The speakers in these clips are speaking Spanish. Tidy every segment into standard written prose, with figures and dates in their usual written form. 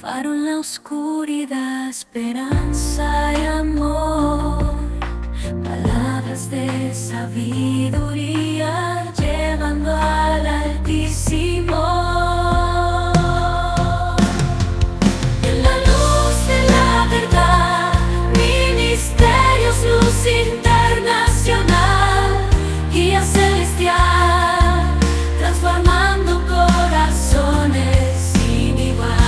Faro en la oscuridad, esperanza y amor. Palabras de sabiduría llevando al Altísimo. En la luz de la verdad, ministerios, luz internacional, guía celestial, transformando corazones sin igual.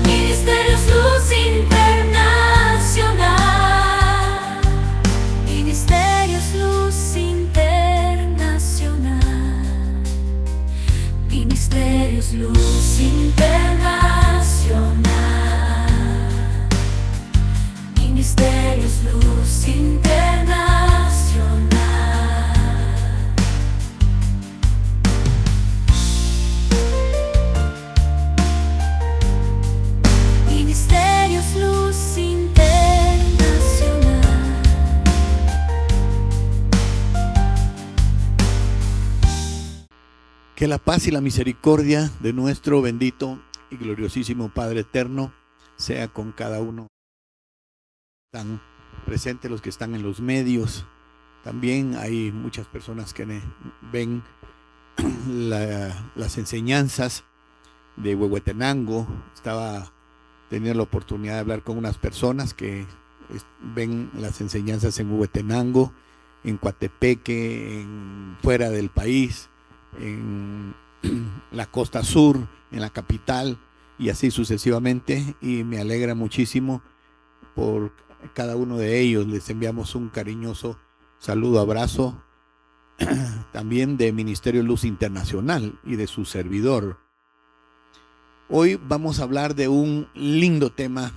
Ministerios, luz internacional. Ministerios, luz internacional. Ministerios, luz internacional. Ministerios, luz internacional. Ministerios, luz internacional. Que la paz y la misericordia de nuestro bendito y gloriosísimo Padre eterno sea con cada uno. Están presentes los que están en los medios. También hay muchas personas que ven las enseñanzas de Huehuetenango. Estaba teniendo la oportunidad de hablar con unas personas que ven las enseñanzas en Huehuetenango, en Coatepeque, fuera del país, en la costa sur, en la capital y así sucesivamente, y me alegra muchísimo por cada uno de ellos. Les enviamos un cariñoso saludo, abrazo también de Ministerio Luz Internacional y de su servidor. Hoy vamos a hablar de un lindo tema.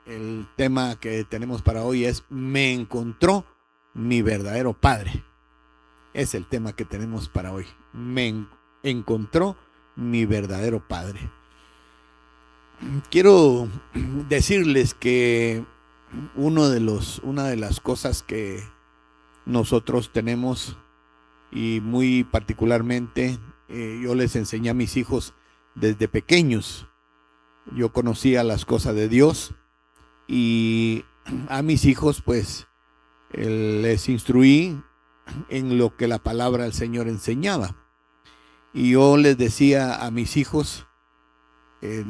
El tema que tenemos para hoy es Me encontró mi verdadero Padre. Es el tema que tenemos para hoy. Me encontró mi verdadero Padre. Quiero decirles que una de las cosas que nosotros tenemos, y muy particularmente yo les enseñé a mis hijos desde pequeños. Yo conocía las cosas de Dios y a mis hijos pues les instruí en lo que la palabra del Señor enseñaba. Y yo les decía a mis hijos,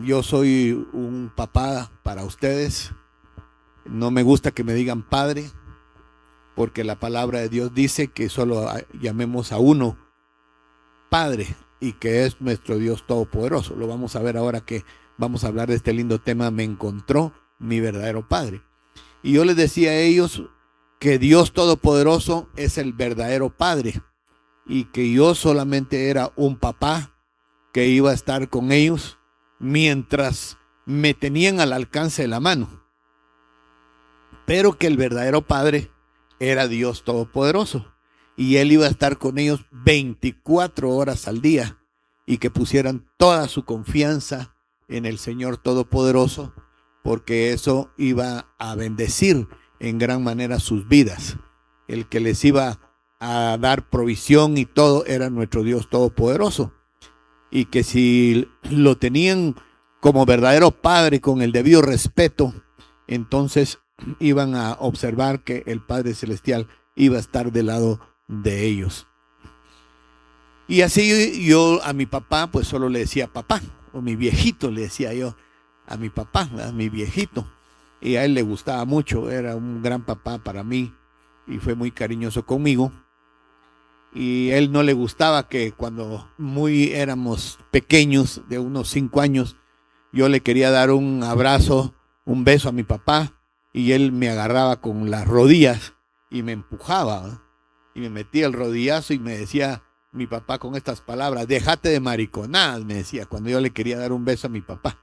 yo soy un papá para ustedes. No me gusta que me digan padre, porque la palabra de Dios dice que solo llamemos a uno Padre, y que es nuestro Dios Todopoderoso. Lo vamos a ver ahora que vamos a hablar de este lindo tema, Me encontró mi verdadero Padre. Y yo les decía a ellos que Dios Todopoderoso es el verdadero Padre, y que yo solamente era un papá que iba a estar con ellos mientras me tenían al alcance de la mano, pero que el verdadero Padre era Dios Todopoderoso, y Él iba a estar con ellos 24 horas al día, y que pusieran toda su confianza en el Señor Todopoderoso, porque eso iba a bendecir en gran manera sus vidas. El que les iba a dar provisión y todo era nuestro Dios Todopoderoso, y que si lo tenían como verdadero Padre con el debido respeto, entonces iban a observar que el Padre Celestial iba a estar del lado de ellos. Y así yo a mi papá pues solo le decía papá, o mi viejito le decía yo a mi papá, a mi viejito, y a él le gustaba mucho, era un gran papá para mí y fue muy cariñoso conmigo. Y él no le gustaba que cuando éramos pequeños, de unos 5 años, yo le quería dar un abrazo, un beso a mi papá, y él me agarraba con las rodillas y me empujaba, ¿eh? Y me metía el rodillazo y me decía mi papá con estas palabras, déjate de mariconadas, me decía, cuando yo le quería dar un beso a mi papá.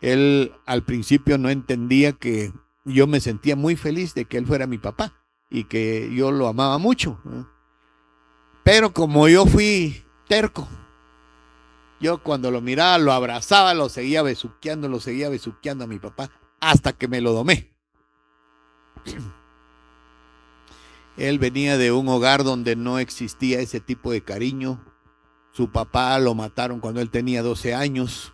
Él al principio no entendía que yo me sentía muy feliz de que él fuera mi papá y que yo lo amaba mucho, ¿eh? Pero como yo fui terco, yo cuando lo miraba, lo abrazaba, lo seguía besuqueando a mi papá hasta que me lo domé. Él venía de un hogar donde no existía ese tipo de cariño. Su papá lo mataron cuando él tenía 12 años.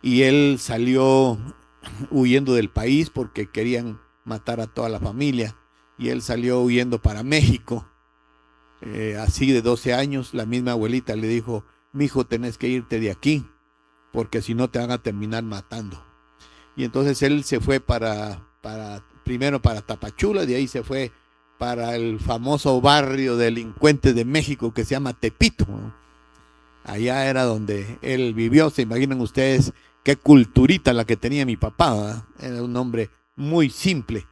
y él salió huyendo del país porque querían matar a toda la familia, y él salió huyendo para México. Así de 12 años, la misma abuelita le dijo: mijo, tenés que irte de aquí, porque si no te van a terminar matando. Y entonces él se fue primero para Tapachula, de ahí se fue para el famoso barrio de delincuentes de México que se llama Tepito. Allá era donde él vivió. Se imaginan ustedes qué culturita la que tenía mi papá, ¿verdad? Era un hombre muy simple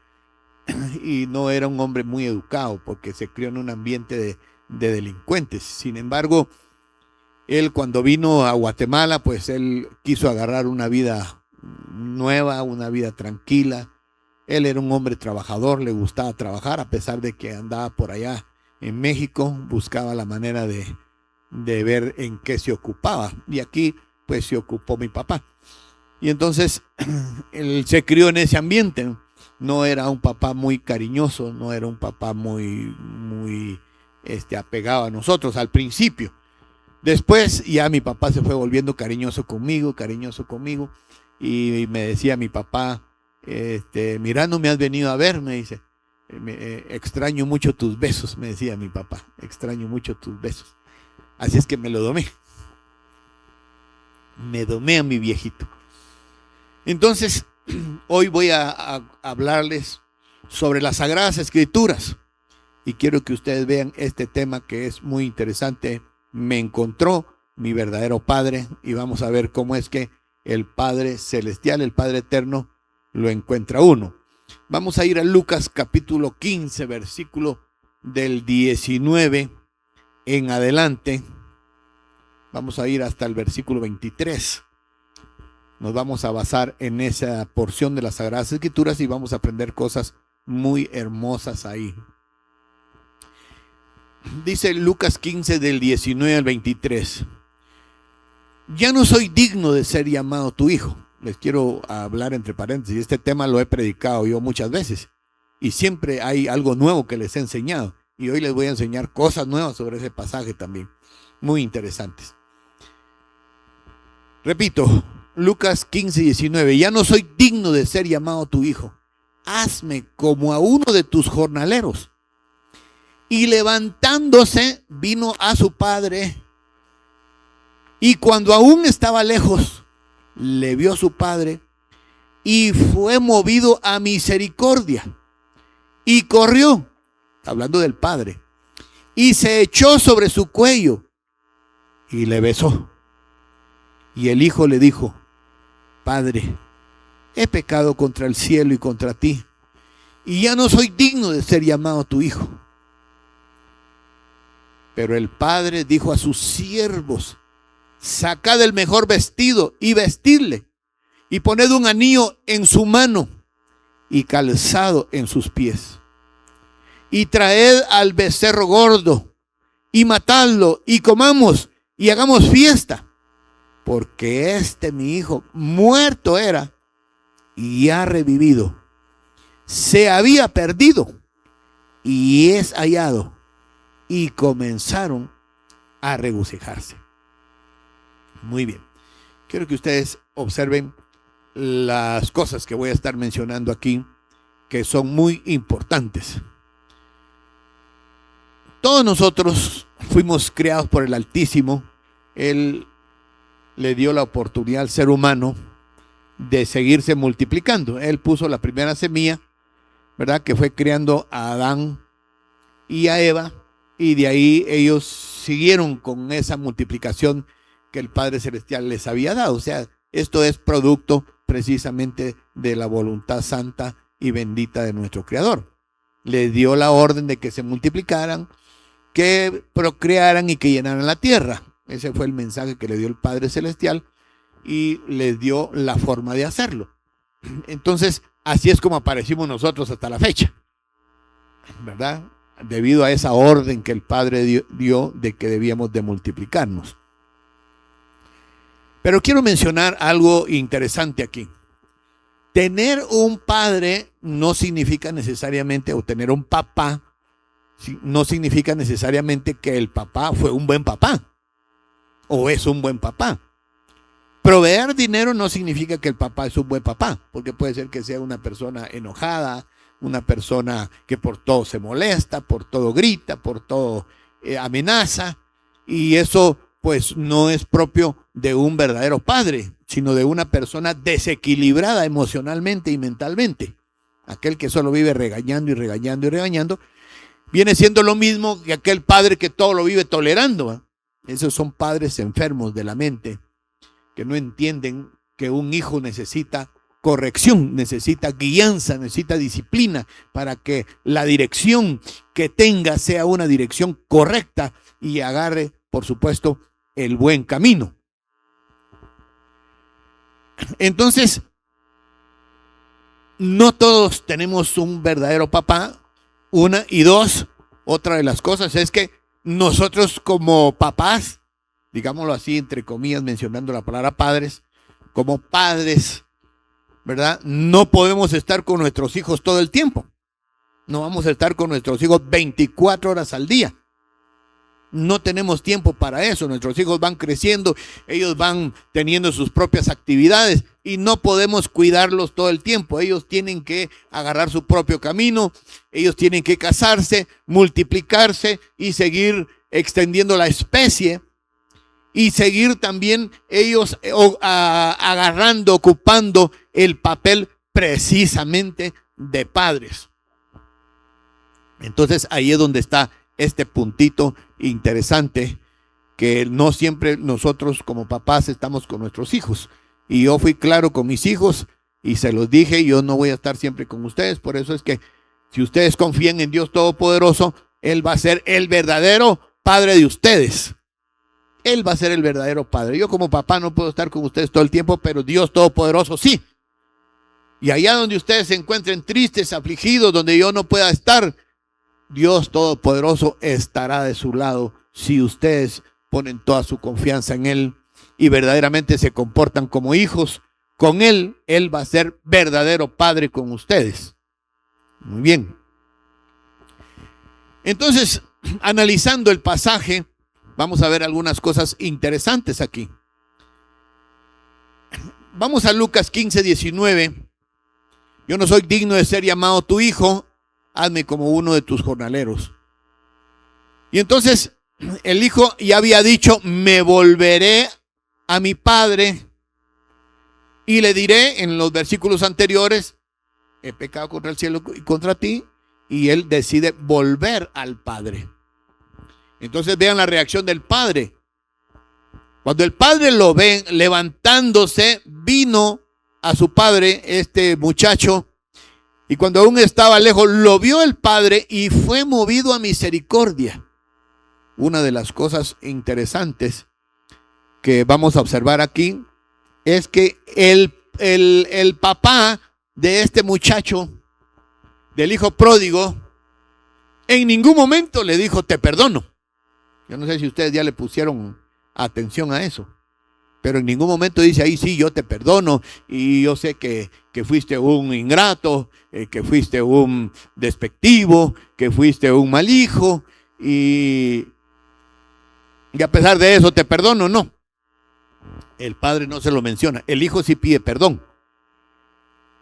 y no era un hombre muy educado porque se crió en un ambiente de delincuentes. Sin embargo, él cuando vino a Guatemala, pues él quiso agarrar una vida nueva, una vida tranquila. Él era un hombre trabajador, le gustaba trabajar, a pesar de que andaba por allá en México, buscaba la manera de ver en qué se ocupaba. Y aquí, pues, se ocupó mi papá. Y entonces, él se crió en ese ambiente. No era un papá muy cariñoso, no era un papá muy apegado a nosotros al principio. Después, ya mi papá se fue volviendo cariñoso conmigo, y me decía mi papá: mira, no me has venido a ver, me dice. Extraño mucho tus besos, me decía mi papá, extraño mucho tus besos. Así es que me lo domé. Me domé a mi viejito. Entonces, hoy voy a hablarles sobre las Sagradas Escrituras. Y quiero que ustedes vean este tema que es muy interesante. Me encontró mi verdadero Padre, y vamos a ver cómo es que el Padre Celestial, el Padre Eterno, lo encuentra uno. Vamos a ir a Lucas capítulo 15, versículo del 19 en adelante. Vamos a ir hasta el versículo 23. Nos vamos a basar en esa porción de las Sagradas Escrituras y vamos a aprender cosas muy hermosas ahí. Dice Lucas 15 del 19 al 23. Ya no soy digno de ser llamado tu hijo. Les quiero hablar entre paréntesis. Este tema lo he predicado yo muchas veces y siempre hay algo nuevo que les he enseñado. Y hoy les voy a enseñar cosas nuevas sobre ese pasaje también, muy interesantes. Repito, Lucas 15, 19. Ya no soy digno de ser llamado tu hijo. Hazme como a uno de tus jornaleros. Y levantándose, vino a su padre. Y cuando aún estaba lejos, le vio su padre y fue movido a misericordia. Y corrió, hablando del padre, y se echó sobre su cuello y le besó. Y el hijo le dijo: Padre, he pecado contra el cielo y contra ti, y ya no soy digno de ser llamado tu hijo. Pero el padre dijo a sus siervos: Sacad el mejor vestido y vestidle, y poned un anillo en su mano y calzado en sus pies. Y traed al becerro gordo y matadlo, y comamos y hagamos fiesta, porque mi hijo muerto era y ha revivido. Se había perdido y es hallado. Y comenzaron a regocijarse. Muy bien. Quiero que ustedes observen las cosas que voy a estar mencionando aquí, que son muy importantes. Todos nosotros fuimos creados por el Altísimo. Él le dio la oportunidad al ser humano de seguirse multiplicando. Él puso la primera semilla, ¿verdad?, que fue creando a Adán y a Eva, y de ahí ellos siguieron con esa multiplicación que el Padre Celestial les había dado. O sea, esto es producto precisamente de la voluntad santa y bendita de nuestro Creador. Les dio la orden de que se multiplicaran, que procrearan y que llenaran la tierra. Ese fue el mensaje que le dio el Padre Celestial y les dio la forma de hacerlo. Entonces, así es como aparecimos nosotros hasta la fecha, ¿verdad? Debido a esa orden que el Padre dio de que debíamos de multiplicarnos. Pero quiero mencionar algo interesante aquí. Tener un padre no significa necesariamente, o tener un papá, no significa necesariamente que el papá fue un buen papá o es un buen papá. proveer dinero no significa que el papá es un buen papá, porque puede ser que sea una persona enojada, una persona que por todo se molesta, por todo grita, por todo amenaza, y eso pues no es propio de un verdadero padre, sino de una persona desequilibrada emocionalmente y mentalmente. Aquel que solo vive regañando y regañando y regañando, viene siendo lo mismo que aquel padre que todo lo vive tolerando, ¿eh? Esos son padres enfermos de la mente, que no entienden que un hijo necesita corrección, necesita guianza, necesita disciplina para que la dirección que tenga sea una dirección correcta y agarre, por supuesto, el buen camino. Entonces, no todos tenemos un verdadero papá. Una, y dos, otra de las cosas es que nosotros como papás, digámoslo así, entre comillas, mencionando la palabra padres, como padres, ¿verdad? No podemos estar con nuestros hijos todo el tiempo. No vamos a estar con nuestros hijos 24 horas al día. No tenemos tiempo para eso. Nuestros hijos van creciendo, ellos van teniendo sus propias actividades y no podemos cuidarlos todo el tiempo. Ellos tienen que agarrar su propio camino, ellos tienen que casarse, multiplicarse y seguir extendiendo la especie y seguir también ellos agarrando, ocupando el papel precisamente de padres. Entonces ahí es donde está este puntito interesante, que no siempre nosotros como papás estamos con nuestros hijos. Y yo fui claro con mis hijos y se los dije, yo no voy a estar siempre con ustedes. Por eso es que si ustedes confían en Dios Todopoderoso, Él va a ser el verdadero padre de ustedes. Él va a ser el verdadero padre. Yo como papá no puedo estar con ustedes todo el tiempo, pero Dios Todopoderoso sí. Y allá donde ustedes se encuentren tristes, afligidos, donde yo no pueda estar, Dios Todopoderoso estará de su lado si ustedes ponen toda su confianza en Él y verdaderamente se comportan como hijos. Con Él, Él va a ser verdadero padre con ustedes. Muy bien. Entonces, analizando el pasaje, vamos a ver algunas cosas interesantes aquí. Vamos a Lucas 15:19. Yo no soy digno de ser llamado tu hijo, hazme como uno de tus jornaleros. Y entonces el hijo ya había dicho, me volveré a mi padre y le diré en los versículos anteriores, he pecado contra el cielo y contra ti, y él decide volver al padre. Entonces vean la reacción del padre. Cuando el padre lo ve levantándose, vino a su padre, este muchacho, y cuando aún estaba lejos, lo vio el padre y fue movido a misericordia. Una de las cosas interesantes que vamos a observar aquí es que el papá de este muchacho, del hijo pródigo, en ningún momento le dijo, te perdono. Yo no sé si ustedes ya le pusieron atención a eso. Pero en ningún momento dice ahí, sí, yo te perdono y yo sé que fuiste un ingrato, que fuiste un despectivo, que fuiste un mal hijo y a pesar de eso te perdono. No, el padre no se lo menciona. El hijo sí pide perdón,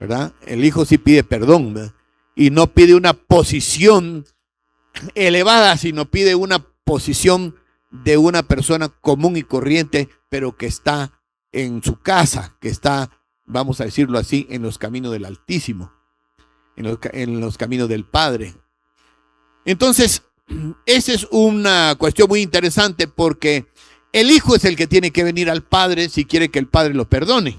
¿verdad? El hijo sí pide perdón, ¿verdad? Y no pide una posición elevada, sino pide una posición de una persona común y corriente, pero que está en su casa, que está, vamos a decirlo así, en los caminos del Altísimo, en los caminos del Padre. Entonces, esa es una cuestión muy interesante porque el hijo es el que tiene que venir al Padre si quiere que el Padre lo perdone.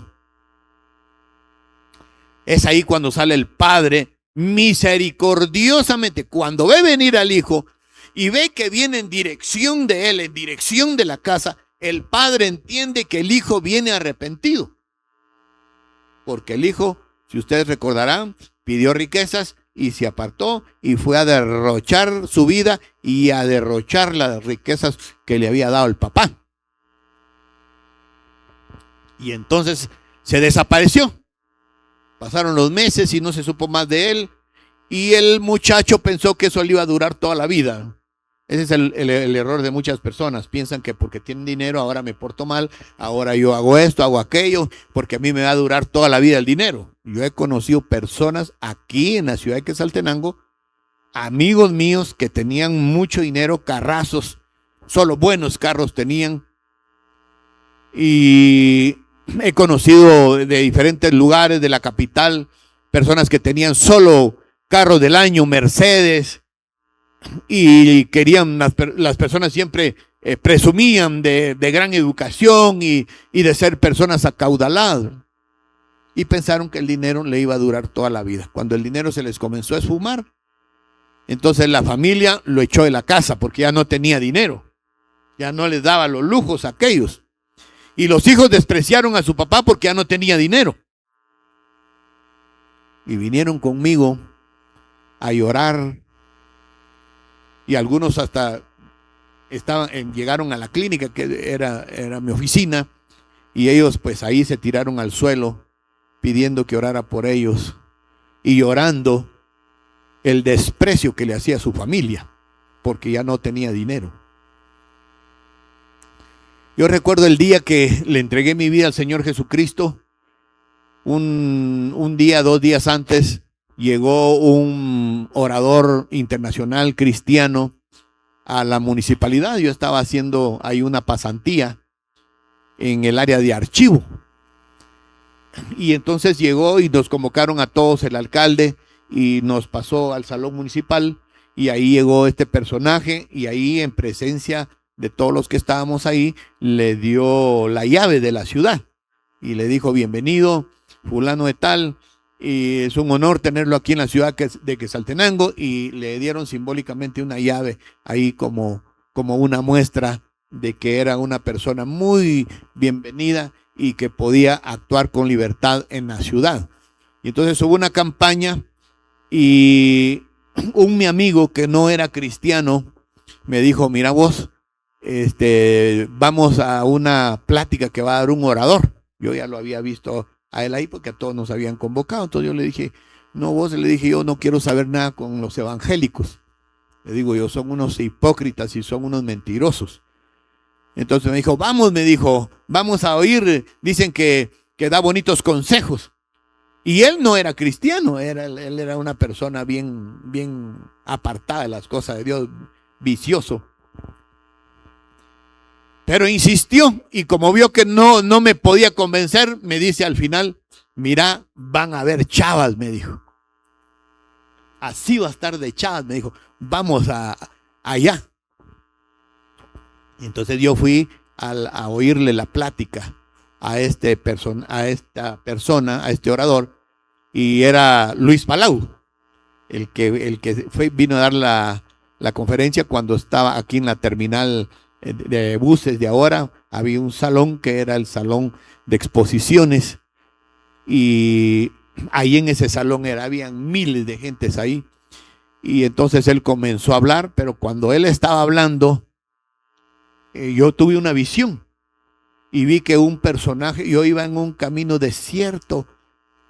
Es ahí cuando sale el Padre misericordiosamente, cuando ve venir al hijo y ve que viene en dirección de él, en dirección de la casa, el padre entiende que el hijo viene arrepentido. Porque el hijo, si ustedes recordarán, pidió riquezas y se apartó y fue a derrochar su vida y a derrochar las riquezas que le había dado el papá. Y entonces se desapareció. Pasaron los meses y no se supo más de él. Y el muchacho pensó que eso le iba a durar toda la vida. Ese es el error de muchas personas. Piensan que porque tienen dinero ahora me porto mal, ahora yo hago esto, hago aquello, porque a mí me va a durar toda la vida el dinero. Yo he conocido personas aquí en la ciudad de Quetzaltenango, amigos míos que tenían mucho dinero, carrazos, solo buenos carros tenían. Y he conocido de diferentes lugares de la capital personas que tenían solo carros del año, Mercedes, y querían, las personas siempre presumían de gran educación y de ser personas acaudaladas. Y pensaron que el dinero le iba a durar toda la vida. Cuando el dinero se les comenzó a esfumar, entonces la familia lo echó de la casa porque ya no tenía dinero. Ya no les daba los lujos a aquellos. Y los hijos despreciaron a su papá porque ya no tenía dinero. Y vinieron conmigo a llorar. Y algunos hasta llegaron a la clínica, que era mi oficina. Y ellos pues ahí se tiraron al suelo pidiendo que orara por ellos. Y llorando el desprecio que le hacía a su familia porque ya no tenía dinero. Yo recuerdo el día que le entregué mi vida al Señor Jesucristo. Un día, 2 días antes, llegó un orador internacional cristiano a la municipalidad. Yo estaba haciendo ahí una pasantía en el área de archivo. Y entonces llegó y nos convocaron a todos, el alcalde, y nos pasó al salón municipal. Y ahí llegó este personaje y ahí en presencia de todos los que estábamos ahí, le dio la llave de la ciudad y le dijo: bienvenido, fulano de tal, y es un honor tenerlo aquí en la ciudad de Quetzaltenango, y le dieron simbólicamente una llave ahí como una muestra de que era una persona muy bienvenida y que podía actuar con libertad en la ciudad. Y entonces hubo una campaña y mi amigo que no era cristiano me dijo: mira vos, vamos a una plática que va a dar un orador. Yo ya lo había visto a él ahí porque a todos nos habían convocado. Entonces yo le dije: no, vos, le dije, yo no quiero saber nada con los evangélicos. Le digo yo, son unos hipócritas y son unos mentirosos. Entonces me dijo: vamos, vamos a oír, dicen que da bonitos consejos. Y él no era cristiano, él era una persona bien apartada de las cosas de Dios, vicioso. Pero insistió, y como vio que no me podía convencer, me dice al final: mira, van a haber chavas, me dijo. Así va a estar de chavas, me dijo. Vamos allá. Y entonces yo fui a oírle la plática a esta persona, a este orador, y era Luis Palau, el que vino a dar la conferencia cuando estaba aquí en la terminal de buses de ahora. Había un salón que era el salón de exposiciones, y ahí en ese salón habían miles de gentes ahí. Y entonces él comenzó a hablar, pero cuando él estaba hablando, yo tuve una visión y vi que un personaje, yo iba en un camino desierto,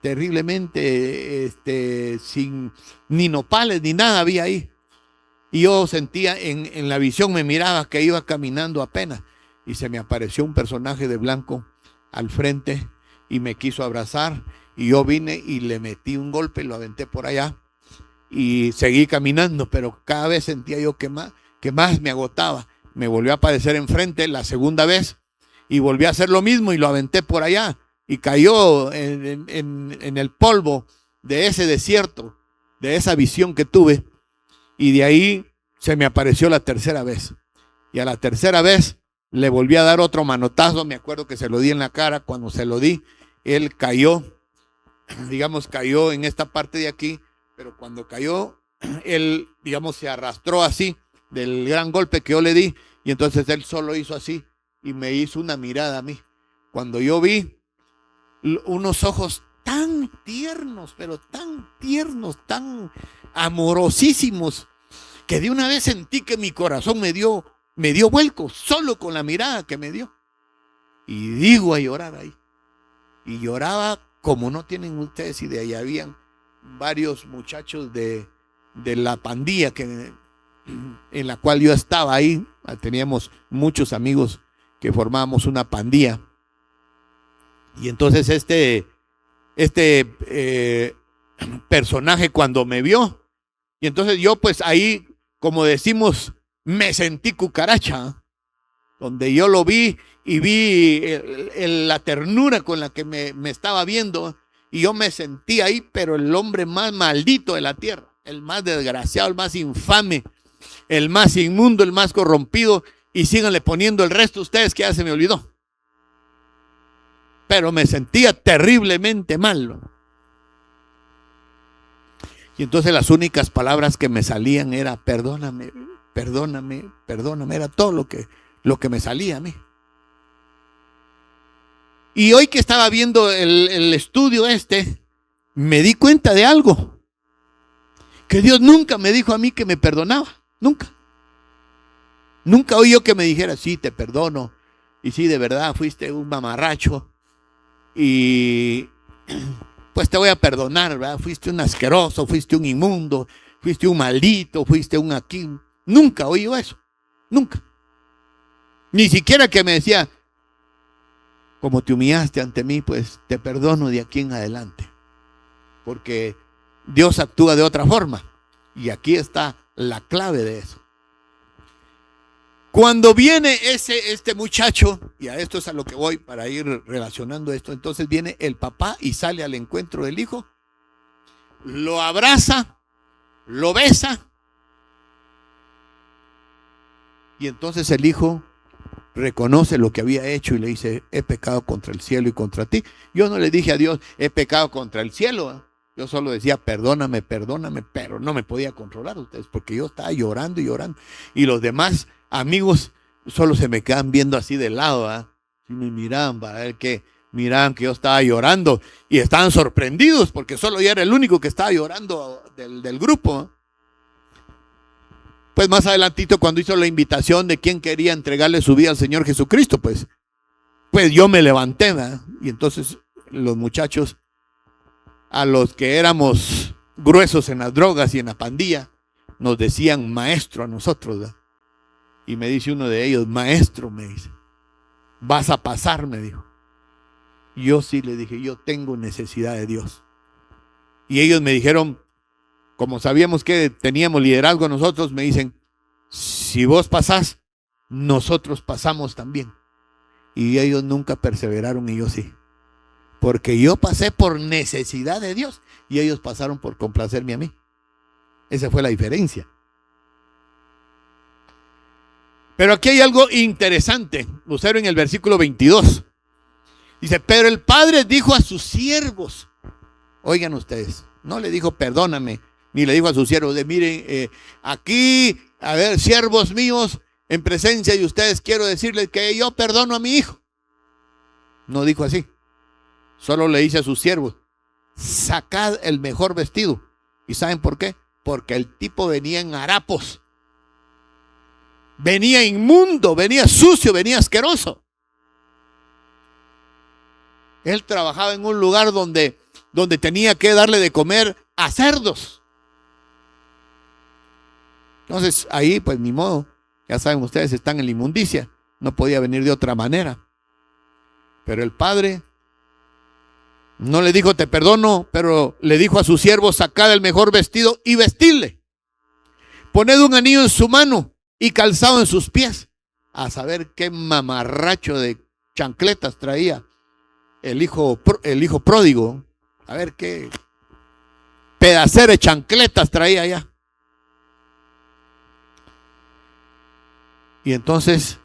terriblemente, sin ni nopales ni nada había ahí. Y yo sentía en la visión, me miraba que iba caminando apenas, y se me apareció un personaje de blanco al frente y me quiso abrazar, y yo vine y le metí un golpe y lo aventé por allá y seguí caminando, pero cada vez sentía yo que más me agotaba. Me volvió a aparecer enfrente la segunda vez y volví a hacer lo mismo y lo aventé por allá, y cayó en el polvo de ese desierto, de esa visión que tuve. Y de ahí se me apareció la tercera vez. Y a la tercera vez le volví a dar otro manotazo. Me acuerdo que se lo di en la cara. Cuando se lo di, él cayó, cayó en esta parte de aquí. Pero cuando cayó, él, se arrastró así del gran golpe que yo le di. Y entonces él solo hizo así y me hizo una mirada a mí. Cuando yo vi unos ojos tan tiernos, pero tan tiernos, tan amorosísimos, que de una vez sentí que mi corazón me dio vuelco solo con la mirada que me dio. Y digo a llorar ahí. Y lloraba como no tienen ustedes idea. Y habían varios muchachos de la pandilla en la cual yo estaba ahí, teníamos muchos amigos que formábamos una pandilla. Y entonces personaje cuando me vio, y entonces yo pues ahí, como decimos, me sentí cucaracha, donde yo lo vi y vi la ternura con la que me estaba viendo, y yo me sentí ahí, pero el hombre más maldito de la tierra, el más desgraciado, el más infame, el más inmundo, el más corrompido, y síganle poniendo el resto ustedes que ya se me olvidó. Pero me sentía terriblemente mal. Y entonces las únicas palabras que me salían era perdóname, perdóname, perdóname. Era todo lo que me salía a mí. Y hoy que estaba viendo el estudio me di cuenta de algo. Que Dios nunca me dijo a mí que me perdonaba. Nunca. Nunca oí yo que me dijera, sí, te perdono. Y sí, de verdad, fuiste un mamarracho. Y pues te voy a perdonar, ¿verdad? Fuiste un asqueroso, fuiste un inmundo, fuiste un maldito, fuiste un aquí. Nunca oí yo eso. Nunca. Ni siquiera que me decía, como te humillaste ante mí, pues te perdono de aquí en adelante. Porque Dios actúa de otra forma. Y aquí está la clave de eso. Cuando viene este muchacho, y a esto es a lo que voy para ir relacionando esto, entonces viene el papá y sale al encuentro del hijo, lo abraza, lo besa, y entonces el hijo reconoce lo que había hecho y le dice, he pecado contra el cielo y contra ti. Yo no le dije a Dios, he pecado contra el cielo, ¿eh? Yo solo decía, perdóname, perdóname, pero no me podía controlar ustedes, porque yo estaba llorando y llorando, y los demás amigos solo se me quedan viendo así de lado, ¿eh? Y me miraban para ver que miraban que yo estaba llorando, y estaban sorprendidos, porque solo yo era el único que estaba llorando del grupo, ¿eh? Pues más adelantito, cuando hizo la invitación de quién quería entregarle su vida al Señor Jesucristo, pues yo me levanté, ¿verdad? Y entonces los muchachos, a los que éramos gruesos en las drogas y en la pandilla, nos decían maestro a nosotros, ¿verdad? Y me dice uno de ellos, maestro, me dice, vas a pasar, me dijo. Yo sí le dije, yo tengo necesidad de Dios. Y ellos me dijeron, como sabíamos que teníamos liderazgo nosotros, me dicen, si vos pasás, nosotros pasamos también. Y ellos nunca perseveraron y yo sí. Porque yo pasé por necesidad de Dios y ellos pasaron por complacerme a mí. Esa fue la diferencia. Pero aquí hay algo interesante. Observen el versículo 22. Dice, pero el padre dijo a sus siervos, oigan ustedes, no le dijo perdóname, ni le dijo a sus siervos, miren, aquí, a ver, siervos míos, en presencia de ustedes quiero decirles que yo perdono a mi hijo. No dijo así. Solo le dice a sus siervos, sacad el mejor vestido. ¿Y saben por qué? Porque el tipo venía en harapos. Venía inmundo, venía sucio, venía asqueroso. Él trabajaba en un lugar donde tenía que darle de comer a cerdos. Entonces ahí pues ni modo, ya saben ustedes, están en la inmundicia, no podía venir de otra manera. Pero el padre no le dijo te perdono, pero le dijo a sus siervos, sacad el mejor vestido y vestidle. Poned un anillo en su mano y calzado en sus pies. A saber qué mamarracho de chancletas traía el hijo pródigo. A ver qué pedacero de chancletas traía allá. Y entonces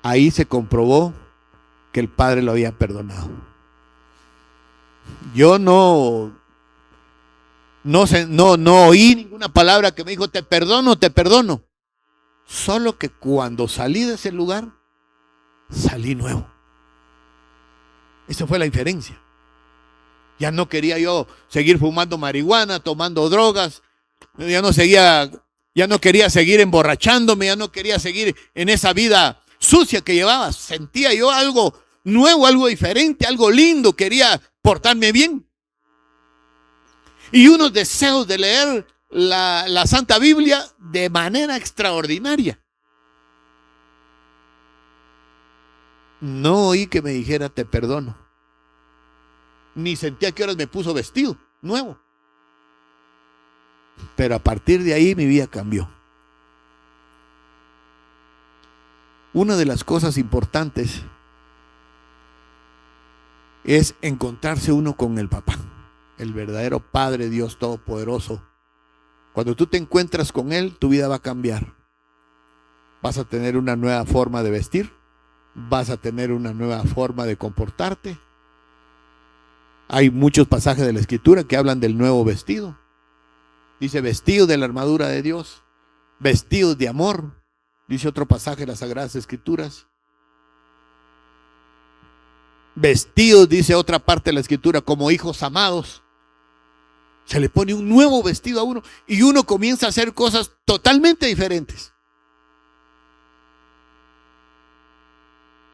ahí se comprobó que el padre lo había perdonado. Yo no oí ninguna palabra que me dijo te perdono, te perdono. Solo que cuando salí de ese lugar, salí nuevo. Esa fue la diferencia. Ya no quería yo seguir fumando marihuana, tomando drogas, ya no quería seguir emborrachándome, ya no quería seguir en esa vida sucia que llevaba. Sentía yo algo nuevo, algo diferente, algo lindo, quería portarme bien. Y unos deseos de leer la Santa Biblia de manera extraordinaria. No oí que me dijera te perdono. Ni sentí a qué horas me puso vestido nuevo. Pero a partir de ahí mi vida cambió. Una de las cosas importantes es encontrarse uno con el papá, el verdadero Padre Dios Todopoderoso. Cuando tú te encuentras con Él, tu vida va a cambiar. Vas a tener una nueva forma de vestir, vas a tener una nueva forma de comportarte. Hay muchos pasajes de la Escritura que hablan del nuevo vestido. Dice vestidos de la armadura de Dios, vestidos de amor. Dice otro pasaje de las Sagradas Escrituras. Vestidos, dice otra parte de la Escritura, como hijos amados. Se le pone un nuevo vestido a uno y uno comienza a hacer cosas totalmente diferentes.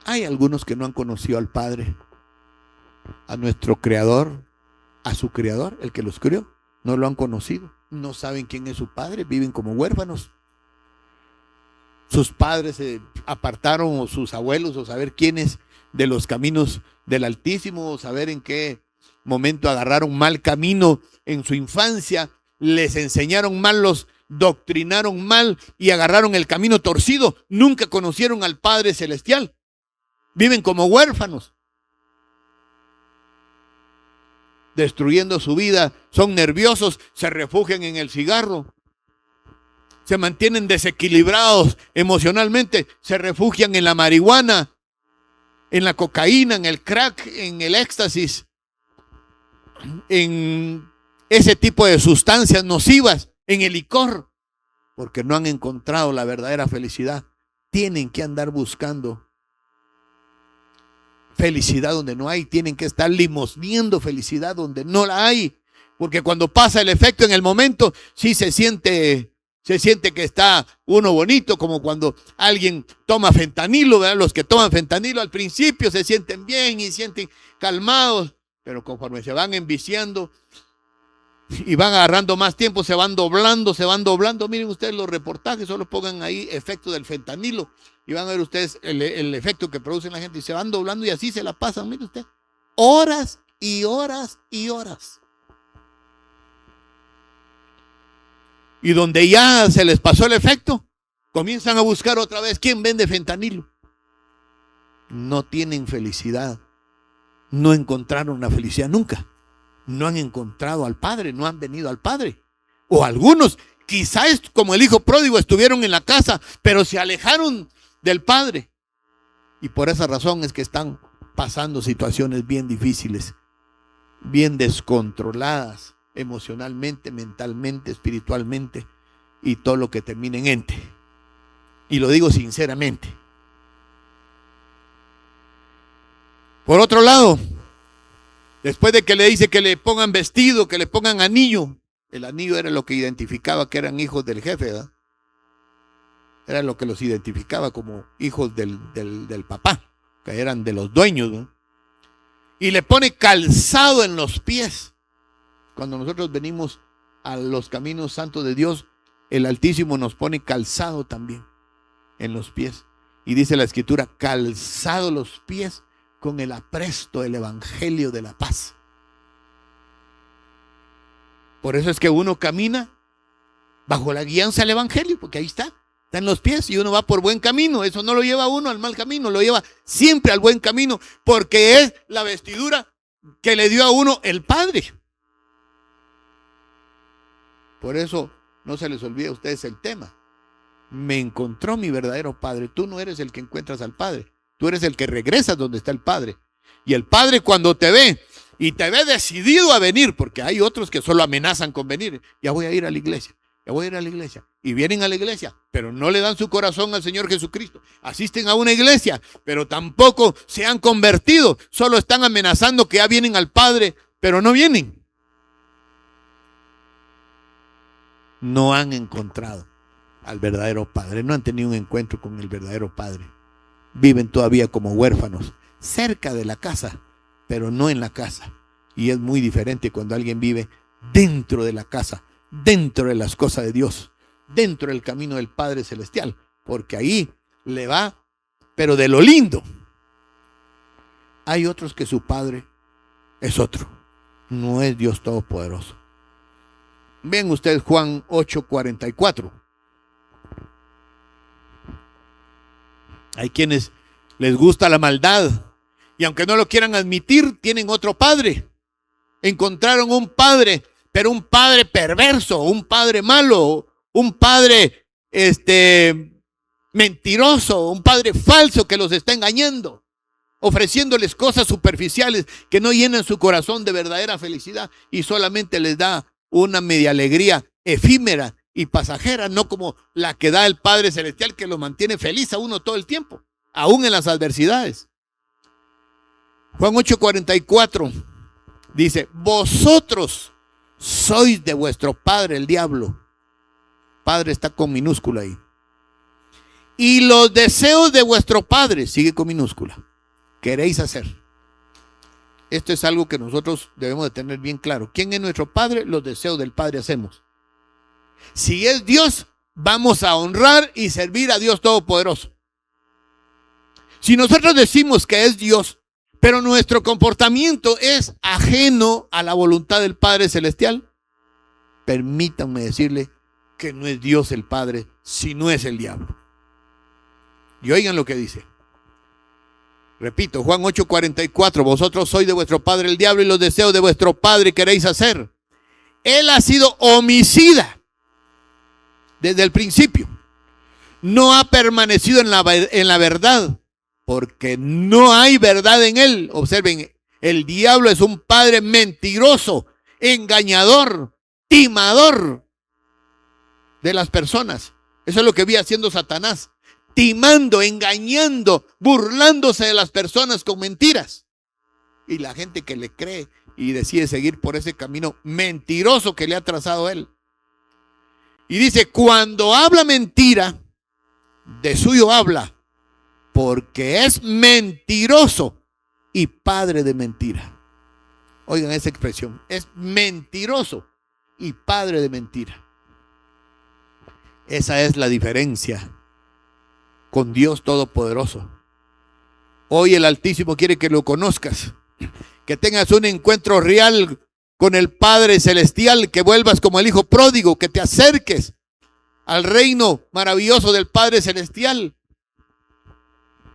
Hay algunos que no han conocido al Padre, a nuestro Creador, a su Creador, el que los crió. No lo han conocido, no saben quién es su Padre, viven como huérfanos. Sus padres se apartaron, o sus abuelos, o saber quiénes de los caminos del Altísimo, o saber en qué momento agarraron mal camino en su infancia, les enseñaron mal, los doctrinaron mal y agarraron el camino torcido. Nunca conocieron al Padre Celestial. Viven como huérfanos, destruyendo su vida, son nerviosos, se refugian en el cigarro, se mantienen desequilibrados emocionalmente, se refugian en la marihuana, en la cocaína, en el crack, en el éxtasis, en ese tipo de sustancias nocivas, en el licor, porque no han encontrado la verdadera felicidad. Tienen que andar buscando felicidad donde no hay, tienen que estar limosneando felicidad donde no la hay, porque cuando pasa el efecto en el momento, sí se siente que está uno bonito, como cuando alguien toma fentanilo, ¿verdad? Los que toman fentanilo al principio se sienten bien y sienten calmados, pero conforme se van enviciando y van agarrando más tiempo, se van doblando. Miren ustedes los reportajes, solo pongan ahí efecto del fentanilo y van a ver ustedes el efecto que produce en la gente, y se van doblando y así se la pasan, miren ustedes, horas y horas y horas. Y donde ya se les pasó el efecto, comienzan a buscar otra vez quién vende fentanilo. No tienen felicidad, no encontraron la felicidad nunca. No han encontrado al Padre, no han venido al Padre. O algunos, quizás como el hijo pródigo, estuvieron en la casa, pero se alejaron del Padre. Y por esa razón es que están pasando situaciones bien difíciles, bien descontroladas, emocionalmente, mentalmente, espiritualmente, y todo lo que termina en ente. Y lo digo sinceramente. Por otro lado, después de que le dice que le pongan vestido, que le pongan anillo, el anillo era lo que identificaba que eran hijos del jefe, ¿verdad? Era lo que los identificaba como hijos del papá, que eran de los dueños, ¿no? Y le pone calzado en los pies. Cuando nosotros venimos a los caminos santos de Dios, el Altísimo nos pone calzado también en los pies. Y dice la Escritura, calzado los pies con el apresto del Evangelio de la paz. Por eso es que uno camina bajo la guianza del Evangelio, porque ahí está en los pies y uno va por buen camino. Eso no lo lleva a uno al mal camino, lo lleva siempre al buen camino, porque es la vestidura que le dio a uno el Padre. Por eso no se les olvide a ustedes el tema. Me encontró mi verdadero Padre. Tú no eres el que encuentras al Padre, tú eres el que regresas donde está el Padre. Y el Padre, cuando te ve y te ve decidido a venir, porque hay otros que solo amenazan con venir, ya voy a ir a la iglesia, ya voy a ir a la iglesia, y vienen a la iglesia, pero no le dan su corazón al Señor Jesucristo. Asisten a una iglesia, pero tampoco se han convertido, solo están amenazando que ya vienen al Padre, pero no vienen. No han encontrado al verdadero Padre, no han tenido un encuentro con el verdadero Padre. Viven todavía como huérfanos, cerca de la casa, pero no en la casa. Y es muy diferente cuando alguien vive dentro de la casa, dentro de las cosas de Dios, dentro del camino del Padre Celestial, porque ahí le va, pero de lo lindo. Hay otros que su padre es otro, no es Dios Todopoderoso. Ven ustedes Juan 8:44. Hay quienes les gusta la maldad y aunque no lo quieran admitir, tienen otro padre. Encontraron un padre, pero un padre perverso, un padre malo, un padre mentiroso, un padre falso que los está engañando, ofreciéndoles cosas superficiales que no llenan su corazón de verdadera felicidad y solamente les da una media alegría efímera y pasajera, no como la que da el Padre Celestial, que lo mantiene feliz a uno todo el tiempo, aún en las adversidades. Juan 8:44 dice: vosotros sois de vuestro padre el diablo. Padre está con minúscula ahí. Y los deseos de vuestro padre, sigue con minúscula, queréis hacer. Esto es algo que nosotros debemos de tener bien claro. ¿Quién es nuestro padre? Los deseos del padre hacemos. Si es Dios, vamos a honrar y servir a Dios Todopoderoso. Si nosotros decimos que es Dios, pero nuestro comportamiento es ajeno a la voluntad del Padre Celestial, permítanme decirle que no es Dios el Padre, sino es el diablo. Y oigan lo que dice. Repito, Juan 8:44, vosotros sois de vuestro padre el diablo y los deseos de vuestro padre queréis hacer. Él ha sido homicida desde el principio. No ha permanecido en la verdad, porque no hay verdad en él. Observen, el diablo es un padre mentiroso, engañador, timador de las personas. Eso es lo que vi haciendo Satanás. Timando, engañando, burlándose de las personas con mentiras. Y la gente que le cree y decide seguir por ese camino mentiroso que le ha trazado él. Y dice, cuando habla mentira, de suyo habla, porque es mentiroso y padre de mentira. Oigan esa expresión, es mentiroso y padre de mentira. Esa es la diferencia con Dios Todopoderoso. Hoy el Altísimo quiere que lo conozcas, que tengas un encuentro real con el Padre Celestial, que vuelvas como el Hijo pródigo, que te acerques al reino maravilloso del Padre Celestial.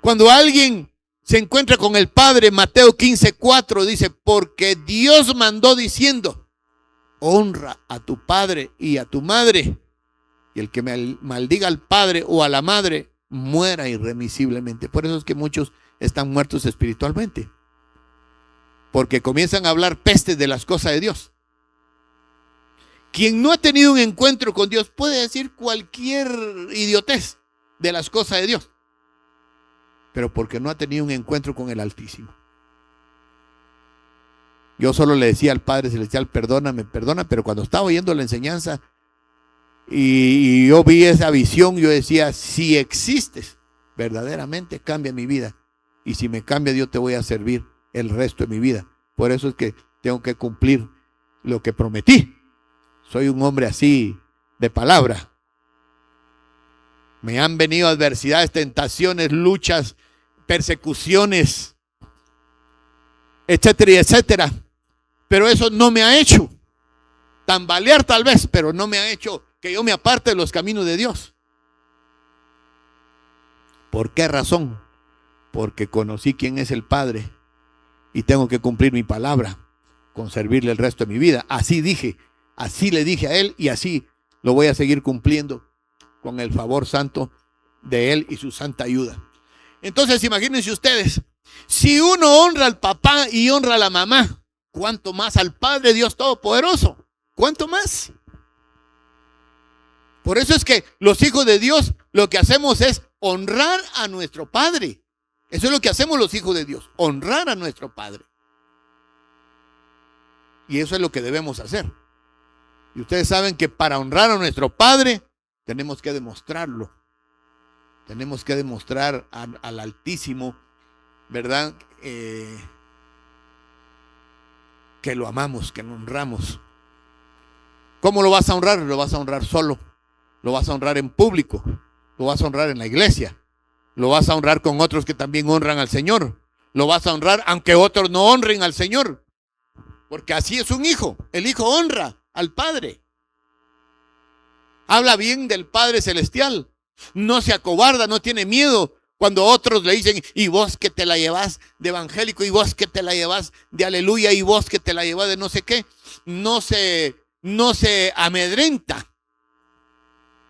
Cuando alguien se encuentra con el Padre, Mateo 15:4 dice, porque Dios mandó diciendo, honra a tu padre y a tu madre, y el que maldiga al padre o a la madre muera irremisiblemente. Por eso es que muchos están muertos espiritualmente, porque comienzan a hablar pestes de las cosas de Dios. Quien no ha tenido un encuentro con Dios puede decir cualquier idiotez de las cosas de Dios, pero porque no ha tenido un encuentro con el Altísimo. Yo solo le decía al Padre Celestial, perdóname, perdona, pero cuando estaba oyendo la enseñanza y yo vi esa visión, yo decía, si existes, verdaderamente cambia mi vida. Y si me cambia, yo te voy a servir el resto de mi vida. Por eso es que tengo que cumplir lo que prometí. Soy un hombre así, de palabra. Me han venido adversidades, tentaciones, luchas, persecuciones, etcétera y etcétera. Pero eso no me ha hecho tambalear tal vez, pero no me ha hecho que yo me aparte de los caminos de Dios. ¿Por qué razón? Porque conocí quién es el Padre y tengo que cumplir mi palabra con servirle el resto de mi vida. Así dije, así le dije a Él y así lo voy a seguir cumpliendo con el favor santo de Él y su santa ayuda. Entonces imagínense ustedes, si uno honra al papá y honra a la mamá, ¿cuánto más al Padre Dios Todopoderoso? ¿Cuánto más? Por eso es que los hijos de Dios lo que hacemos es honrar a nuestro Padre. Eso es lo que hacemos los hijos de Dios, honrar a nuestro Padre. Y eso es lo que debemos hacer. Y ustedes saben que para honrar a nuestro Padre tenemos que demostrarlo. Tenemos que demostrar al Altísimo, ¿verdad? Que lo amamos, que lo honramos. ¿Cómo lo vas a honrar? Lo vas a honrar solo. Lo vas a honrar en público. Lo vas a honrar en la iglesia. Lo vas a honrar con otros que también honran al Señor. Lo vas a honrar aunque otros no honren al Señor. Porque así es un hijo. El hijo honra al Padre. Habla bien del Padre Celestial. No se acobarda, no tiene miedo. Cuando otros le dicen, y vos que te la llevas de evangélico, y vos que te la llevas de aleluya, y vos que te la llevas de no sé qué, no se amedrenta.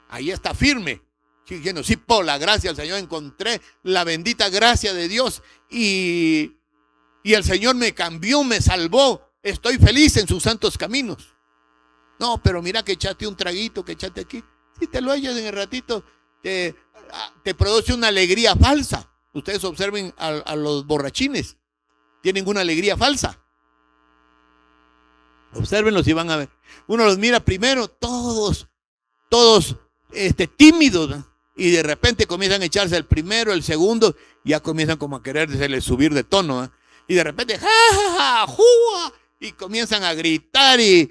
Ahí está firme. Sí, diciendo, sí, por la gracia del Señor encontré la bendita gracia de Dios y el Señor me cambió, me salvó. Estoy feliz en sus santos caminos. No, pero mira que echaste un traguito, que echaste aquí. Si te lo echas en el ratito, te produce una alegría falsa. Ustedes observen a los borrachines. Tienen una alegría falsa. Obsérvenlos y van a ver. Uno los mira primero, todos tímidos, ¿no? Y de repente comienzan a echarse el primero, el segundo, y ya comienzan como a quererse subir de tono, ¿eh? Y de repente, ¡ja, ja, ja, jua! Y comienzan a gritar y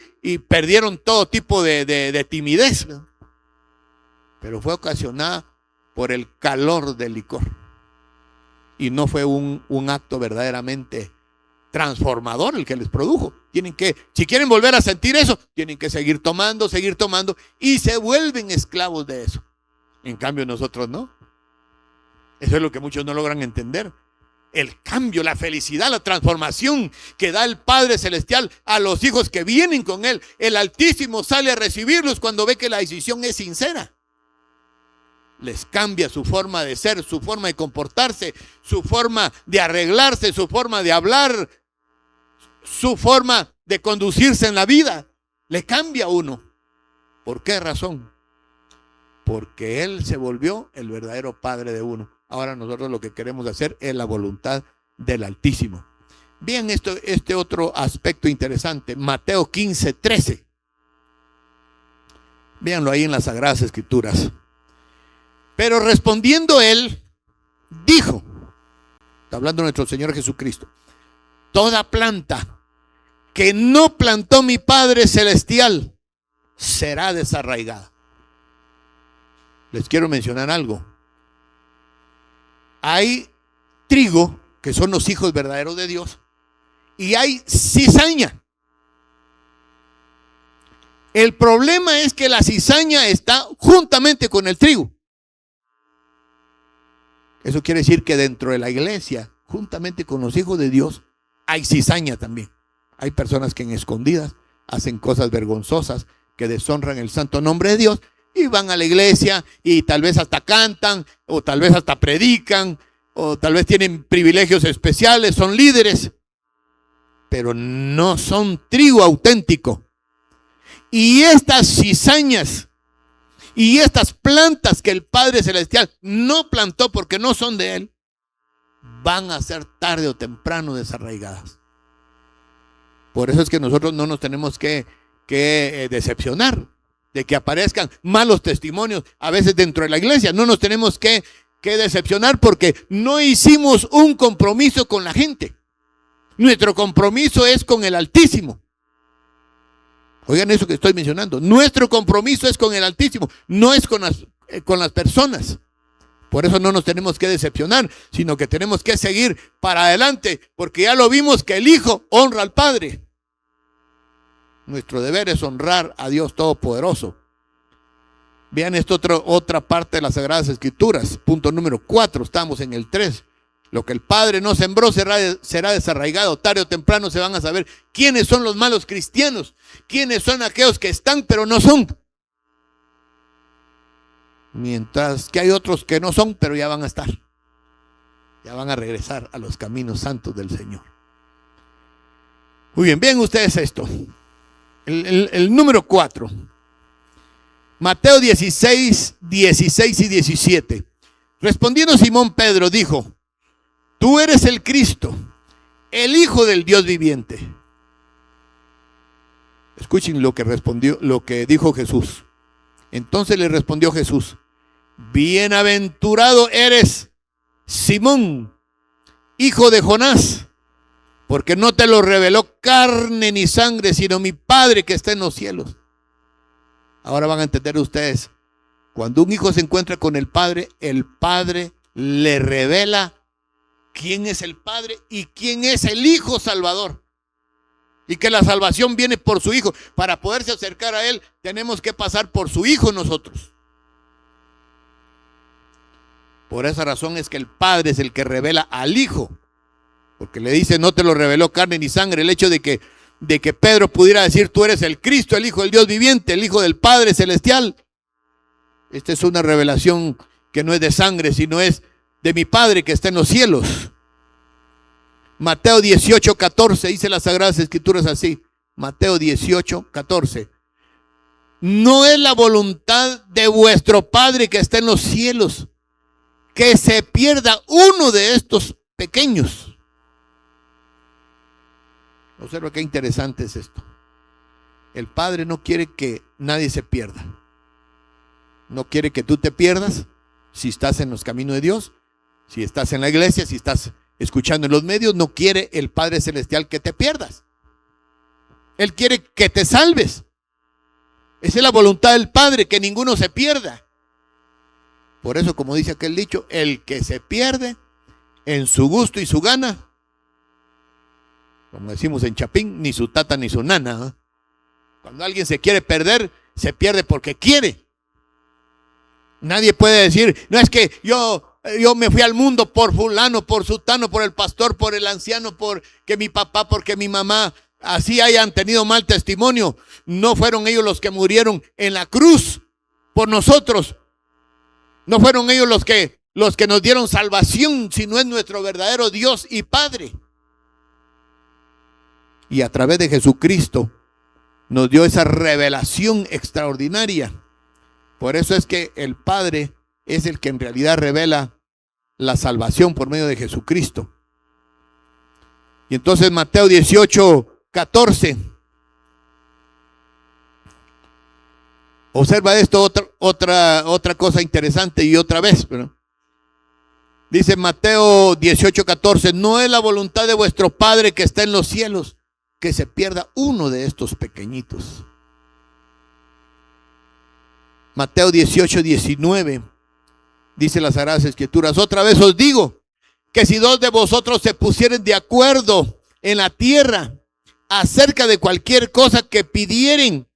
perdieron todo tipo de timidez, ¿no? Pero fue ocasionada por el calor del licor. Y no fue un acto verdaderamente transformador el que les produjo. Tienen que, si quieren volver a sentir eso, tienen que seguir tomando, y se vuelven esclavos de eso. En cambio nosotros no. Eso es lo que muchos no logran entender. El cambio, la felicidad, la transformación que da el Padre Celestial a los hijos que vienen con Él. El Altísimo sale a recibirlos cuando ve que la decisión es sincera. Les cambia su forma de ser, su forma de comportarse, su forma de arreglarse, su forma de hablar, su forma de conducirse en la vida. Le cambia a uno. ¿Por qué razón? Porque Él se volvió el verdadero Padre de uno. Ahora nosotros lo que queremos hacer es la voluntad del Altísimo. Bien, este otro aspecto interesante. Mateo 15:13. Véanlo ahí en las Sagradas Escrituras. Pero respondiendo Él, dijo, está hablando nuestro Señor Jesucristo, toda planta que no plantó mi Padre Celestial será desarraigada. Les quiero mencionar algo. Hay trigo, que son los hijos verdaderos de Dios, y hay cizaña. El problema es que la cizaña está juntamente con el trigo. Eso quiere decir que dentro de la iglesia, juntamente con los hijos de Dios, hay cizaña también. Hay personas que en escondidas hacen cosas vergonzosas que deshonran el santo nombre de Dios y van a la iglesia y tal vez hasta cantan o tal vez hasta predican o tal vez tienen privilegios especiales, son líderes, pero no son trigo auténtico. Y estas cizañas y estas plantas que el Padre Celestial no plantó porque no son de Él, van a ser tarde o temprano desarraigadas. Por eso es que nosotros no nos tenemos que decepcionar de que aparezcan malos testimonios a veces dentro de la iglesia. No nos tenemos que decepcionar porque no hicimos un compromiso con la gente. Nuestro compromiso es con el Altísimo. Oigan eso que estoy mencionando. Nuestro compromiso es con el Altísimo, no es con las personas. Por eso no nos tenemos que decepcionar, sino que tenemos que seguir para adelante, porque ya lo vimos que el Hijo honra al Padre. Nuestro deber es honrar a Dios Todopoderoso. Vean esto, otra parte de las Sagradas Escrituras. Punto número 4, estamos en el 3. Lo que el Padre no sembró será desarraigado. Tarde o temprano se van a saber quiénes son los malos cristianos, quiénes son aquellos que están pero no son. Mientras que hay otros que no son, pero ya van a estar. Ya van a regresar a los caminos santos del Señor. Muy bien, vean ustedes esto. El número 4. Mateo 16, 16 y 17. Respondiendo Simón Pedro dijo: tú eres el Cristo, el Hijo del Dios viviente. Escuchen lo que dijo Jesús. Entonces le respondió Jesús: bienaventurado eres, Simón, hijo de Jonás, porque no te lo reveló carne ni sangre, sino mi Padre que está en los cielos. Ahora van a entender ustedes. Cuando un hijo se encuentra con el Padre le revela quién es el Padre y quién es el Hijo Salvador. Y que la salvación viene por su Hijo. Para poderse acercar a Él, tenemos que pasar por su Hijo nosotros. Por esa razón es que el Padre es el que revela al Hijo. Porque le dice, no te lo reveló carne ni sangre. El hecho de que Pedro pudiera decir, tú eres el Cristo, el Hijo del Dios viviente, el Hijo del Padre celestial. Esta es una revelación que no es de sangre, sino es de mi Padre que está en los cielos. Mateo 18:14, dice las Sagradas Escrituras así. Mateo 18:14. No es la voluntad de vuestro Padre que está en los cielos que se pierda uno de estos pequeños. Observa qué interesante es esto. El Padre no quiere que nadie se pierda. No quiere que tú te pierdas si estás en los caminos de Dios, si estás en la iglesia, si estás escuchando en los medios. No quiere el Padre Celestial que te pierdas. Él quiere que te salves. Esa es la voluntad del Padre, que ninguno se pierda. Por eso, como dice aquel dicho, el que se pierde en su gusto y su gana, como decimos en Chapín, ni su tata ni su nana, ¿eh? Cuando alguien se quiere perder, se pierde porque quiere. Nadie puede decir, no, es que yo me fui al mundo por fulano, por sutano, por el pastor, por el anciano, porque mi papá, porque mi mamá, así hayan tenido mal testimonio. No fueron ellos los que murieron en la cruz por nosotros. No fueron ellos los que nos dieron salvación, sino es nuestro verdadero Dios y Padre. Y a través de Jesucristo nos dio esa revelación extraordinaria. Por eso es que el Padre es el que en realidad revela la salvación por medio de Jesucristo. Y entonces Mateo 18:14. Observa esto, otra cosa interesante y otra vez. Dice Mateo 18:14, no es la voluntad de vuestro Padre que está en los cielos que se pierda uno de estos pequeñitos. Mateo 18:19 dice las Sagradas Escrituras, otra vez os digo que si dos de vosotros se pusieren de acuerdo en la tierra acerca de cualquier cosa que pidieren,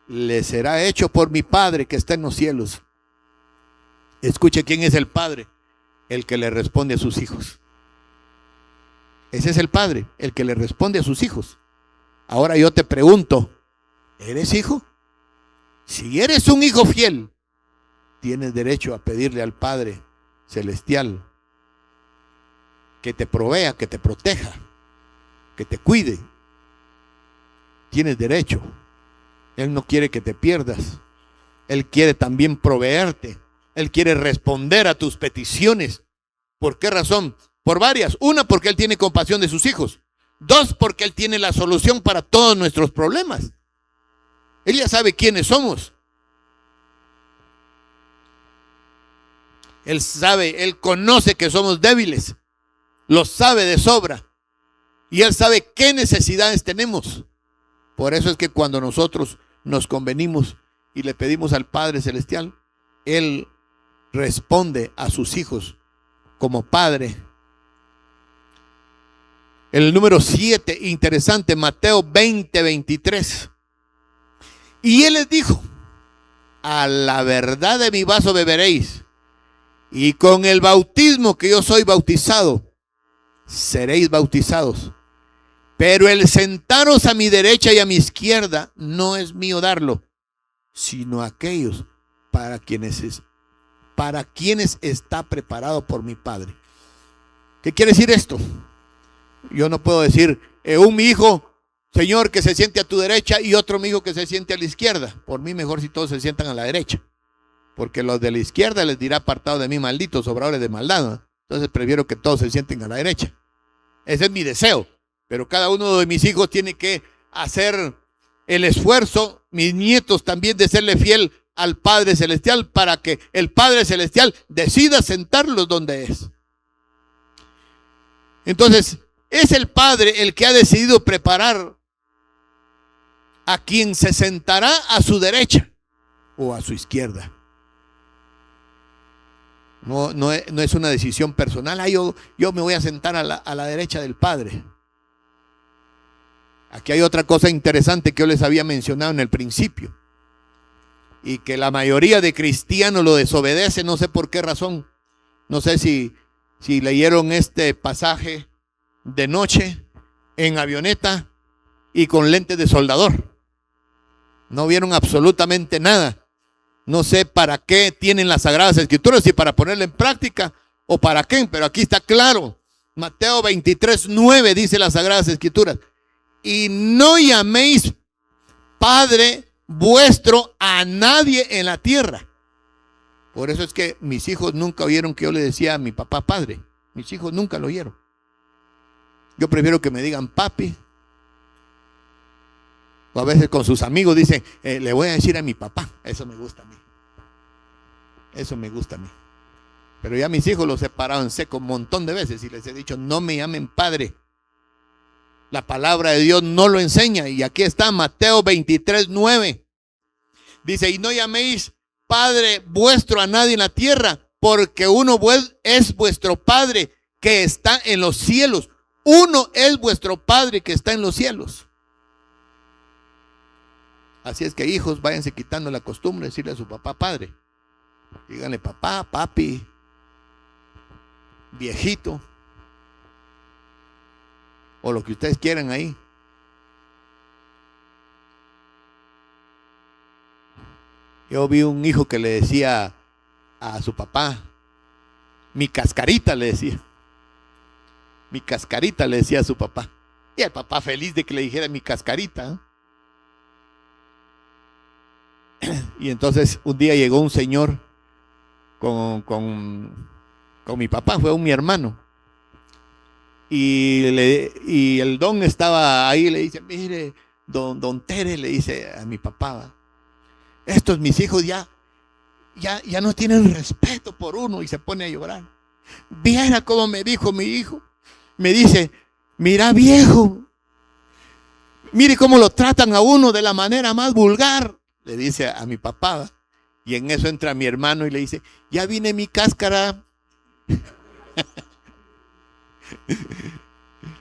le será hecho por mi Padre que está en los cielos. Escuche quién es el Padre, el que le responde a sus hijos. Ese es el Padre, el que le responde a sus hijos. Ahora yo te pregunto, ¿eres hijo? Si eres un hijo fiel, tienes derecho a pedirle al Padre Celestial que te provea, que te proteja, que te cuide. Tienes derecho. Él no quiere que te pierdas. Él quiere también proveerte. Él quiere responder a tus peticiones. ¿Por qué razón? Por varias. Una, porque Él tiene compasión de sus hijos. Dos, porque Él tiene la solución para todos nuestros problemas. Él ya sabe quiénes somos. Él sabe, Él conoce que somos débiles. Lo sabe de sobra. Y Él sabe qué necesidades tenemos. Por eso es que cuando nosotros nos convenimos y le pedimos al Padre Celestial, Él responde a sus hijos como Padre. El número 7, interesante, Mateo 20:23. Y Él les dijo, a la verdad de mi vaso beberéis, y con el bautismo que yo soy bautizado, seréis bautizados. Pero el sentaros a mi derecha y a mi izquierda no es mío darlo, sino aquellos para quienes está preparado por mi Padre. ¿Qué quiere decir esto? Yo no puedo decir, mi hijo, Señor, que se siente a tu derecha y otro mi hijo que se siente a la izquierda. Por mí mejor si todos se sientan a la derecha, porque los de la izquierda les dirá, apartado de mí, malditos, obradores de maldad, ¿no? Entonces prefiero que todos se sienten a la derecha. Ese es mi deseo. Pero cada uno de mis hijos tiene que hacer el esfuerzo, mis nietos también, de serle fiel al Padre Celestial para que el Padre Celestial decida sentarlos donde es. Entonces, es el Padre el que ha decidido preparar a quien se sentará a su derecha o a su izquierda. No es una decisión personal. Yo me voy a sentar a la derecha del Padre. Aquí hay otra cosa interesante que yo les había mencionado en el principio, y que la mayoría de cristianos lo desobedecen, no sé por qué razón. No sé si leyeron este pasaje de noche, en avioneta y con lentes de soldador. No vieron absolutamente nada. No sé para qué tienen las Sagradas Escrituras, si para ponerla en práctica o para qué, pero aquí está claro. Mateo 23:9 dice las Sagradas Escrituras: y no llaméis Padre vuestro a nadie en la tierra. Por eso es que mis hijos nunca oyeron que yo le decía a mi papá Padre. Mis hijos nunca lo oyeron. Yo prefiero que me digan papi. O a veces con sus amigos dicen, le voy a decir a mi papá. Eso me gusta a mí. Eso me gusta a mí. Pero ya mis hijos los he parado en seco un montón de veces y les he dicho, no me llamen padre. La palabra de Dios no lo enseña. Y aquí está Mateo 23:9. Dice, y no llaméis Padre vuestro a nadie en la tierra, porque uno es vuestro Padre que está en los cielos. Uno es vuestro Padre que está en los cielos. Así es que, hijos, váyanse quitando la costumbre de decirle a su papá Padre. Díganle papá, papi, viejito, o lo que ustedes quieran ahí. Yo vi un hijo que le decía a su papá, mi cascarita, le decía. Mi cascarita, le decía a su papá. Y el papá feliz de que le dijera mi cascarita. Y entonces un día llegó un señor con mi papá, fue mi hermano. Y el don estaba ahí, le dice, mire, don Tere, le dice a mi papá, estos mis hijos ya no tienen respeto por uno, y se pone a llorar. Viera cómo me dijo mi hijo. Me dice, mira viejo, mire cómo lo tratan a uno de la manera más vulgar, le dice a mi papá. Y en eso entra mi hermano y le dice, ya vine mi cáscara.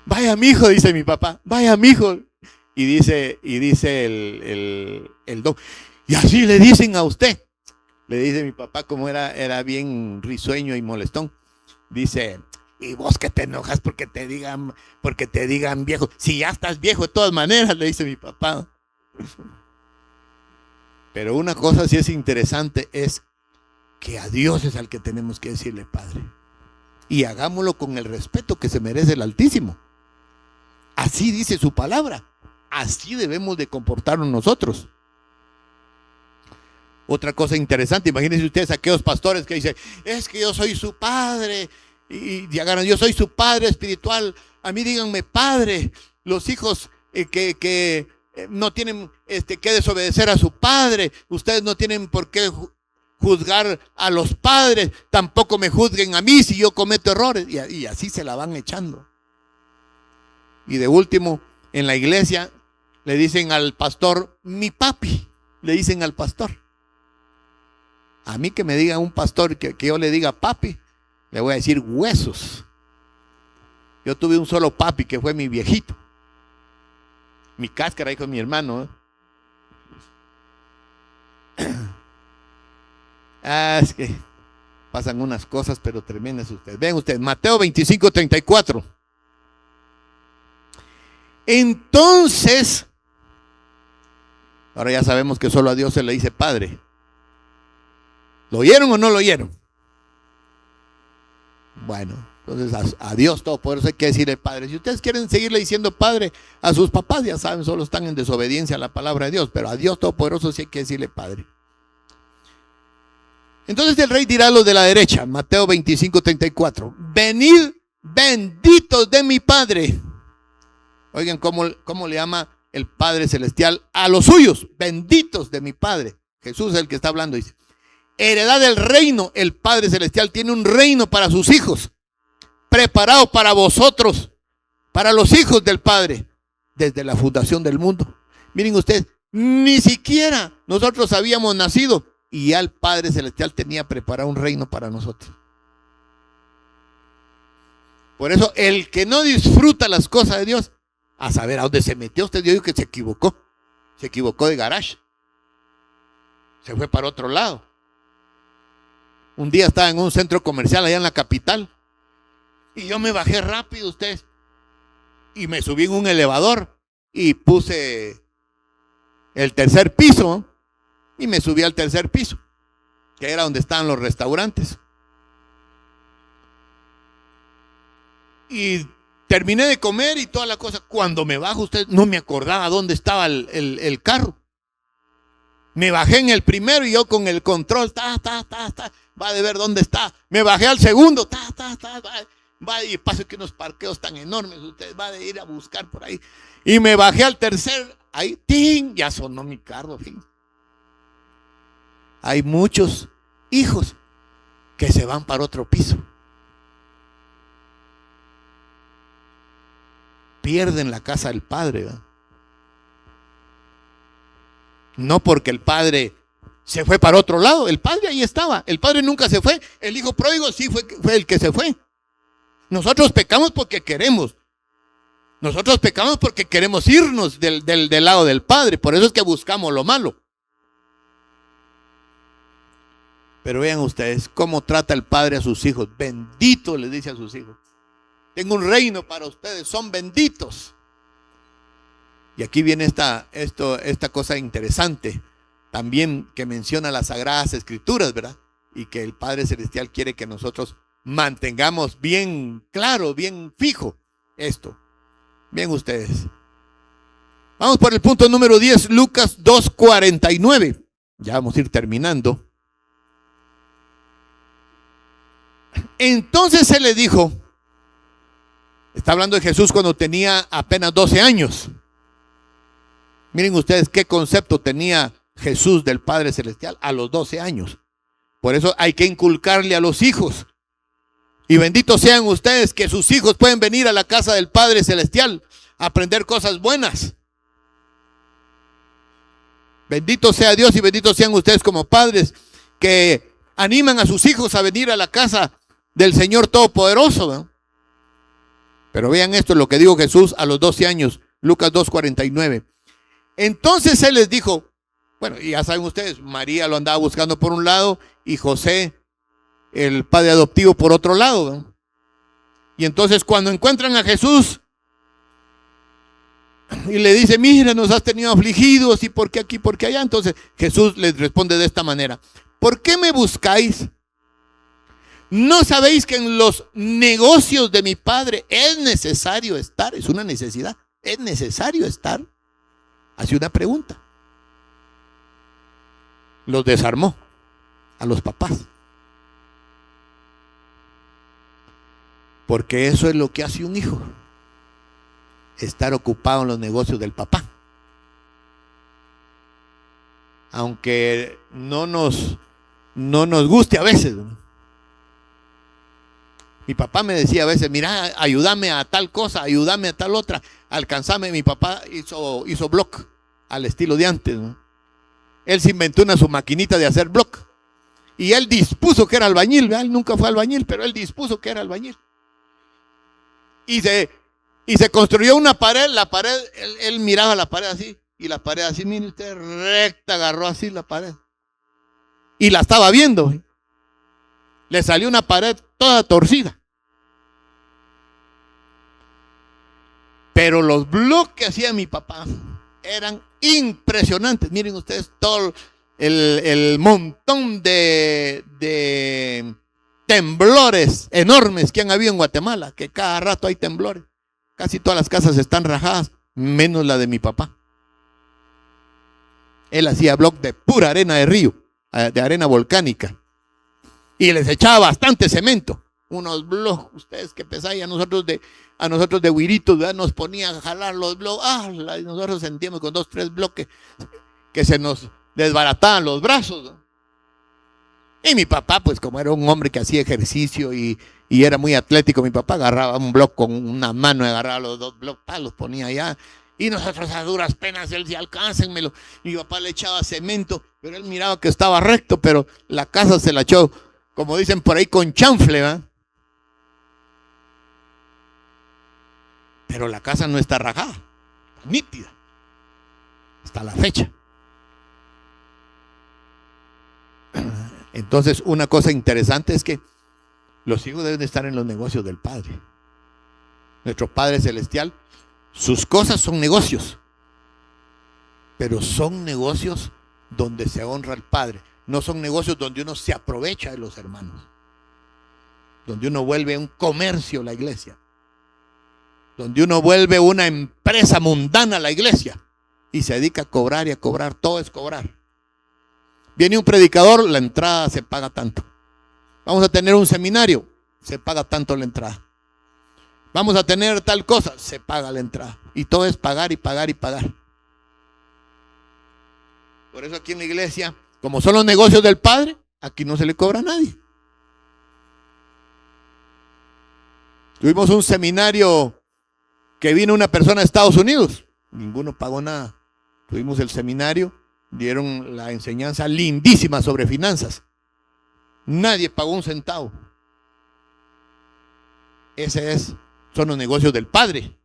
Vaya mijo, dice mi papá, vaya mijo. Y dice el don, y así le dicen a usted. Le dice mi papá, como era bien risueño y molestón. Dice, y vos que te enojas porque te digan viejo. Si ya estás viejo de todas maneras, le dice mi papá. Pero una cosa sí es interesante, es que a Dios es al que tenemos que decirle Padre. Y hagámoslo con el respeto que se merece el Altísimo. Así dice su palabra. Así debemos de comportarnos nosotros. Otra cosa interesante, imagínense ustedes aquellos pastores que dicen, es que yo soy su padre, y agarran, yo soy su padre espiritual, a mí díganme padre. Los hijos que no tienen que desobedecer a su padre, ustedes no tienen por qué juzgar a los padres, tampoco me juzguen a mí si yo cometo errores, y así se la van echando. Y de último, en la iglesia le dicen al pastor, mi papi, le dicen al pastor. A mí que me diga un pastor que yo le diga papi, le voy a decir huesos. Yo tuve un solo papi que fue mi viejito. Mi cáscara, hijo de mi hermano. Es que pasan unas cosas pero tremendas ustedes. Ven ustedes, Mateo 25:34. Entonces, ahora ya sabemos que solo a Dios se le dice Padre. ¿Lo oyeron o no lo oyeron? Bueno, entonces a Dios Todopoderoso hay que decirle Padre. Si ustedes quieren seguirle diciendo Padre a sus papás, ya saben, solo están en desobediencia a la palabra de Dios. Pero a Dios Todopoderoso sí hay que decirle Padre. Entonces el rey dirá a los de la derecha, Mateo 25:34, venid benditos de mi Padre. Oigan cómo le llama el Padre Celestial a los suyos, benditos de mi Padre. Jesús es el que está hablando, dice. Heredad del reino, el Padre Celestial tiene un reino para sus hijos, preparado para vosotros, para los hijos del Padre, desde la fundación del mundo. Miren ustedes, Ni siquiera nosotros habíamos nacido y ya el Padre Celestial tenía preparado un reino para nosotros. Por eso el que no disfruta las cosas de Dios, a saber a dónde se metió usted, yo digo que se equivocó de garage, se fue para otro lado. Un día estaba en un centro comercial allá en la capital y yo me bajé rápido, ustedes, y me subí en un elevador y puse el tercer piso y me subí al tercer piso, que era donde estaban los restaurantes. Y terminé de comer y toda la cosa. Cuando me bajo, usted, no me acordaba dónde estaba el carro. Me bajé en el primero y yo con el control, va de ver dónde está. Me bajé al segundo, va y paso que unos parqueos tan enormes, usted va de ir a buscar por ahí. Y me bajé al tercer, ahí, ¡ting! Ya sonó mi carro, fin. Hay muchos hijos que se van para otro piso. Pierden la casa del padre, ¿verdad? No porque el padre se fue para otro lado, el padre ahí estaba, el padre nunca se fue, el hijo pródigo sí fue el que se fue. Nosotros pecamos porque queremos, nosotros pecamos porque queremos irnos del lado del padre, por eso es que buscamos lo malo. Pero vean ustedes cómo trata el padre a sus hijos, bendito les dice a sus hijos. Tengo un reino para ustedes, son benditos. Y aquí viene esta cosa interesante, también que menciona las Sagradas Escrituras, ¿verdad? Y que el Padre Celestial quiere que nosotros mantengamos bien claro, bien fijo esto. Bien ustedes. Vamos por el punto número 10, Lucas 2:49. Ya vamos a ir terminando. Entonces se le dijo, está hablando de Jesús cuando tenía apenas 12 años. Miren ustedes qué concepto tenía Jesús del Padre Celestial a los 12 años. Por eso hay que inculcarle a los hijos. Y benditos sean ustedes que sus hijos pueden venir a la casa del Padre Celestial a aprender cosas buenas. Bendito sea Dios y benditos sean ustedes como padres que animan a sus hijos a venir a la casa del Señor Todopoderoso, ¿no? Pero vean esto, lo que dijo Jesús a los 12 años, Lucas 2:49. Entonces Él les dijo, bueno, y ya saben ustedes, María lo andaba buscando por un lado y José, el padre adoptivo, por otro lado, ¿no? Y entonces cuando encuentran a Jesús y le dice, mira, nos has tenido afligidos y por qué aquí, por qué allá. Entonces Jesús les responde de esta manera, ¿por qué me buscáis? ¿No sabéis que en los negocios de mi Padre es necesario estar? Es una necesidad, ¿es necesario estar? Hace una pregunta. Los desarmó a los papás. Porque eso es lo que hace un hijo. Estar ocupado en los negocios del papá. Aunque no nos guste a veces. Mi papá me decía a veces, mira, ayúdame a tal cosa, ayúdame a tal otra, alcanzame. Mi papá hizo block al estilo de antes, ¿no? Él se inventó su maquinita de hacer block. Y él dispuso que era albañil, ¿verdad? Él nunca fue albañil, pero él dispuso que era albañil. Y se construyó una pared, la pared, él miraba la pared así, y la pared así, mire usted, recta, agarró así la pared. Y la estaba viendo. Le salió una pared toda torcida. Pero los bloques que hacía mi papá eran impresionantes. Miren ustedes todo el montón de temblores enormes que han habido en Guatemala, que cada rato hay temblores. Casi todas las casas están rajadas, menos la de mi papá. Él hacía bloques de pura arena de río, de arena volcánica. Y les echaba bastante cemento. Unos bloques, ustedes que pesaban, a nosotros de huiritos, ¿verdad? Nos ponían a jalar los bloques. Y nosotros sentíamos con 2, 3 bloques que se nos desbarataban los brazos, ¿no? Y mi papá, pues como era un hombre que hacía ejercicio y era muy atlético, mi papá agarraba un bloque con una mano, agarraba los 2 bloques, los ponía allá Y nosotros a duras penas, él decía, alcáncenmelo. Mi papá le echaba cemento, pero él miraba que estaba recto, pero la casa se la echó, como dicen por ahí, con chanfle, ¿verdad? Pero la casa no está rajada, está nítida, hasta la fecha. Entonces, una cosa interesante es que los hijos deben de estar en los negocios del Padre. Nuestro Padre Celestial, sus cosas son negocios, pero son negocios donde se honra al Padre. No son negocios donde uno se aprovecha de los hermanos, donde uno vuelve un comercio la iglesia, donde uno vuelve una empresa mundana la iglesia y se dedica a cobrar y a cobrar. Todo es cobrar. Viene un predicador, la entrada se paga tanto. Vamos a tener un seminario, se paga tanto la entrada. Vamos a tener tal cosa, se paga la entrada. Y todo es pagar y pagar y pagar. Por eso aquí en la iglesia, como son los negocios del Padre, aquí no se le cobra a nadie. Tuvimos un seminario que vino una persona de Estados Unidos, ninguno pagó nada. Tuvimos el seminario, dieron la enseñanza lindísima sobre finanzas. Nadie pagó un centavo. Son los negocios del Padre.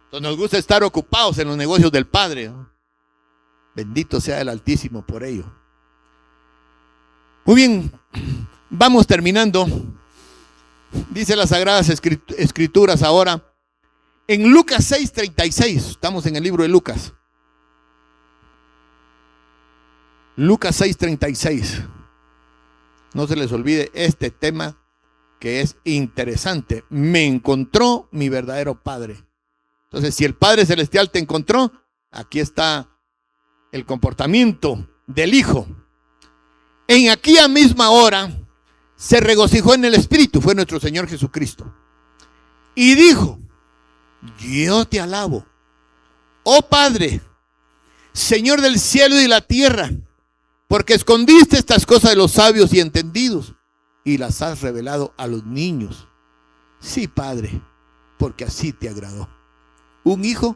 Entonces nos gusta estar ocupados en los negocios del Padre, ¿no? Bendito sea el Altísimo por ello. Muy bien, vamos terminando. Dice las Sagradas Escrituras ahora, en Lucas 6:36, estamos en el libro de Lucas. Lucas 6:36. No se les olvide este tema que es interesante. Me encontró mi verdadero Padre. Entonces, si el Padre Celestial te encontró, aquí está el comportamiento del Hijo. En aquella misma hora se regocijó en el Espíritu, fue nuestro Señor Jesucristo, y dijo: yo te alabo, oh Padre, Señor del cielo y la tierra, porque escondiste estas cosas de los sabios y entendidos y las has revelado a los niños. Sí, Padre, porque así te agradó. Un hijo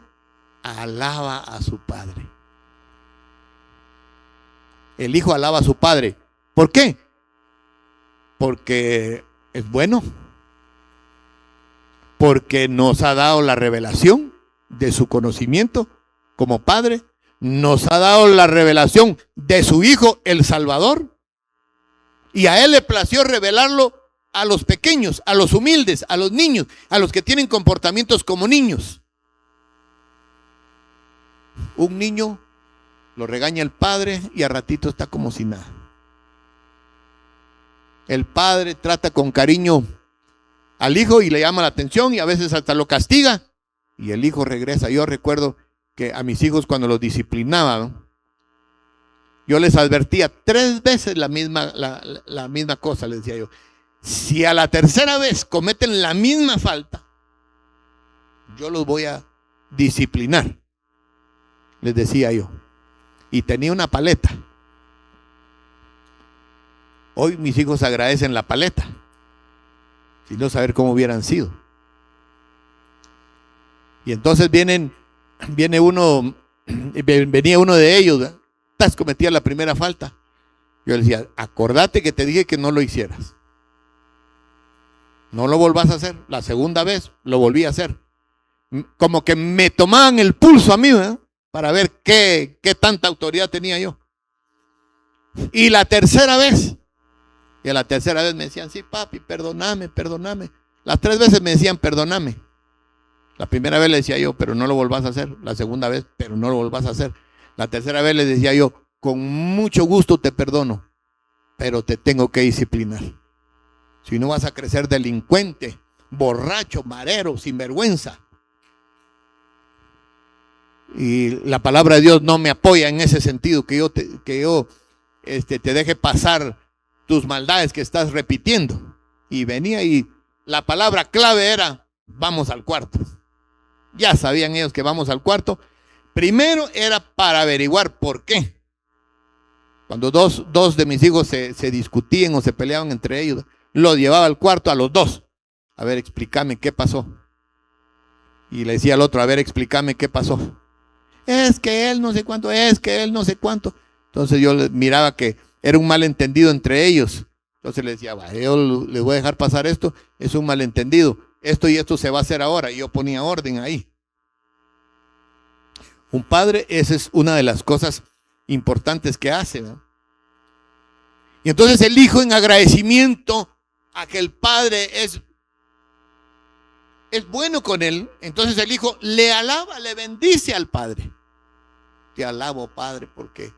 alaba a su padre. El hijo alaba a su padre. ¿Por qué? Porque es bueno. Porque nos ha dado la revelación de su conocimiento como padre. Nos ha dado la revelación de su Hijo, el Salvador. Y a Él le plació revelarlo a los pequeños, a los humildes, a los niños, a los que tienen comportamientos como niños. Un niño lo regaña el padre y a ratito está como si nada. El padre trata con cariño al hijo y le llama la atención y a veces hasta lo castiga y el hijo regresa. Yo recuerdo que a mis hijos cuando los disciplinaba, ¿no?, yo les advertía 3 veces la misma cosa, les decía yo. Si a la tercera vez cometen la misma falta, yo los voy a disciplinar, les decía yo. Y tenía una paleta. Hoy mis hijos agradecen la paleta, si no saber cómo hubieran sido. Y entonces venía uno de ellos, ¿verdad?, cometía la primera falta. Yo le decía: acordate que te dije que no lo hicieras. No lo volvás a hacer. La segunda vez lo volví a hacer. Como que me tomaban el pulso a mí, ¿verdad?, para ver qué tanta autoridad tenía yo. Y la tercera vez me decían: sí, papi, perdóname. Las 3 veces me decían: perdóname. La primera vez le decía yo: pero no lo volvás a hacer. La segunda vez: pero no lo volvás a hacer. La tercera vez les decía yo: con mucho gusto te perdono, pero te tengo que disciplinar. Si no vas a crecer delincuente, borracho, marero, sinvergüenza. Y la palabra de Dios no me apoya en ese sentido, que yo te deje pasar tus maldades que estás repitiendo. Y venía y la palabra clave era: vamos al cuarto. Ya sabían ellos que vamos al cuarto. Primero era para averiguar por qué. Cuando dos de mis hijos se discutían o se peleaban entre ellos, los llevaba al cuarto a los dos. A ver, explícame qué pasó. Y le decía al otro, a ver, explícame qué pasó. Es que él no sé cuánto, es que él no sé cuánto. Entonces yo miraba que era un malentendido entre ellos. Entonces le decía, yo le voy a dejar pasar esto, es un malentendido. Esto y esto se va a hacer ahora. Y yo ponía orden ahí. Un padre, esa es una de las cosas importantes que hace, ¿no? Y entonces el hijo, en agradecimiento a que el padre es bueno con él, entonces el hijo le alaba, le bendice al padre. Te alabo, Padre, porque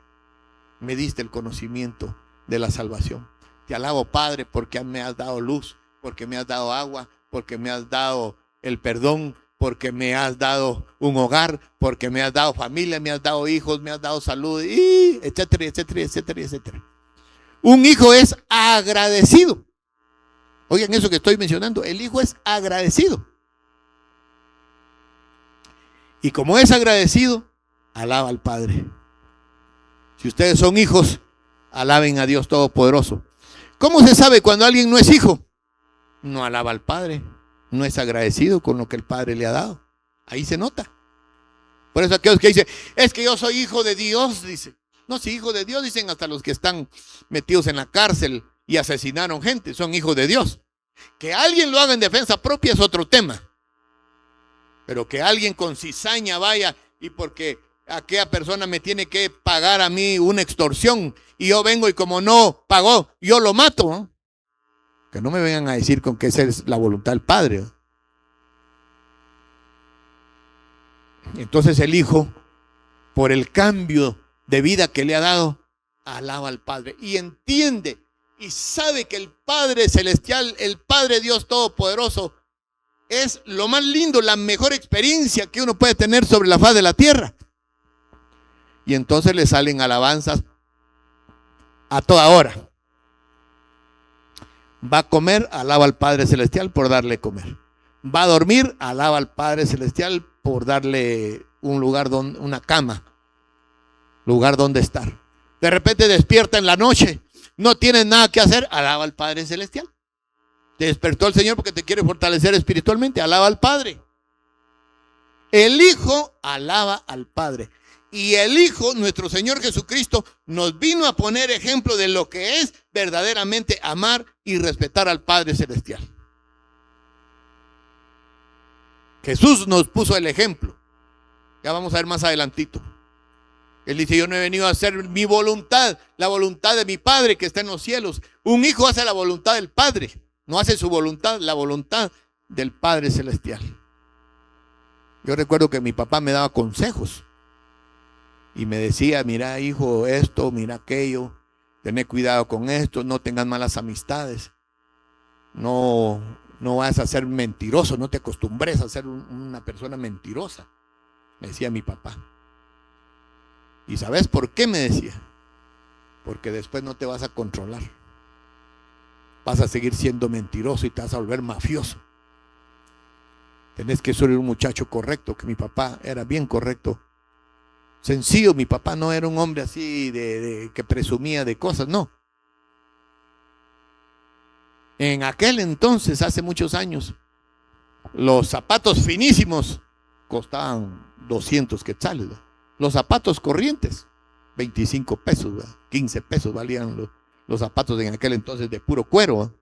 me diste el conocimiento de la salvación. Te alabo, Padre, porque me has dado luz, porque me has dado agua, porque me has dado el perdón, porque me has dado un hogar, porque me has dado familia, me has dado hijos, me has dado salud, y etcétera, etcétera, etcétera, etcétera. Un hijo es agradecido. Oigan eso que estoy mencionando, el hijo es agradecido. Y como es agradecido, alaba al Padre. Si ustedes son hijos, alaben a Dios Todopoderoso. ¿Cómo se sabe cuando alguien no es hijo? No alaba al Padre, no es agradecido con lo que el Padre le ha dado. Ahí se nota. Por eso aquellos que dicen, es que yo soy hijo de Dios, dice. No, si hijo de Dios, dicen hasta los que están metidos en la cárcel y asesinaron gente, son hijos de Dios. Que alguien lo haga en defensa propia es otro tema. Pero que alguien con cizaña vaya y porque aquella persona me tiene que pagar a mí una extorsión y yo vengo y como no pagó, yo lo mato, ¿no? Que no me vengan a decir con que esa es la voluntad del Padre, ¿no? Entonces el hijo, por el cambio de vida que le ha dado, alaba al Padre y entiende y sabe que el Padre Celestial, el Padre Dios Todopoderoso, es lo más lindo, la mejor experiencia que uno puede tener sobre la faz de la tierra. Y entonces le salen alabanzas a toda hora. Va a comer, alaba al Padre Celestial por darle comer. Va a dormir, alaba al Padre Celestial por darle un lugar, una cama, lugar donde estar. De repente despierta en la noche, no tiene nada que hacer, alaba al Padre Celestial. Te despertó el Señor porque te quiere fortalecer espiritualmente, alaba al Padre. El Hijo alaba al Padre. Y el Hijo, nuestro Señor Jesucristo, nos vino a poner ejemplo de lo que es verdaderamente amar y respetar al Padre Celestial. Jesús nos puso el ejemplo. Ya vamos a ver más adelantito. Él dice, yo no he venido a hacer mi voluntad, la voluntad de mi Padre que está en los cielos. Un hijo hace la voluntad del Padre, no hace su voluntad, la voluntad del Padre Celestial. Yo recuerdo que mi papá me daba consejos y me decía, mira hijo, esto, mira aquello, tené cuidado con esto, no tengas malas amistades, no vas a ser mentiroso, no te acostumbres a ser una persona mentirosa, me decía mi papá. ¿Y sabes por qué me decía? Porque después no te vas a controlar, vas a seguir siendo mentiroso y te vas a volver mafioso. Tenés que ser un muchacho correcto, que mi papá era bien correcto. Sencillo, mi papá no era un hombre así que presumía de cosas, no. En aquel entonces, hace muchos años, los zapatos finísimos costaban 200 quetzales, ¿verdad? Los zapatos corrientes, 25 pesos, ¿verdad? 15 pesos valían los zapatos en aquel entonces de puro cuero, ¿verdad?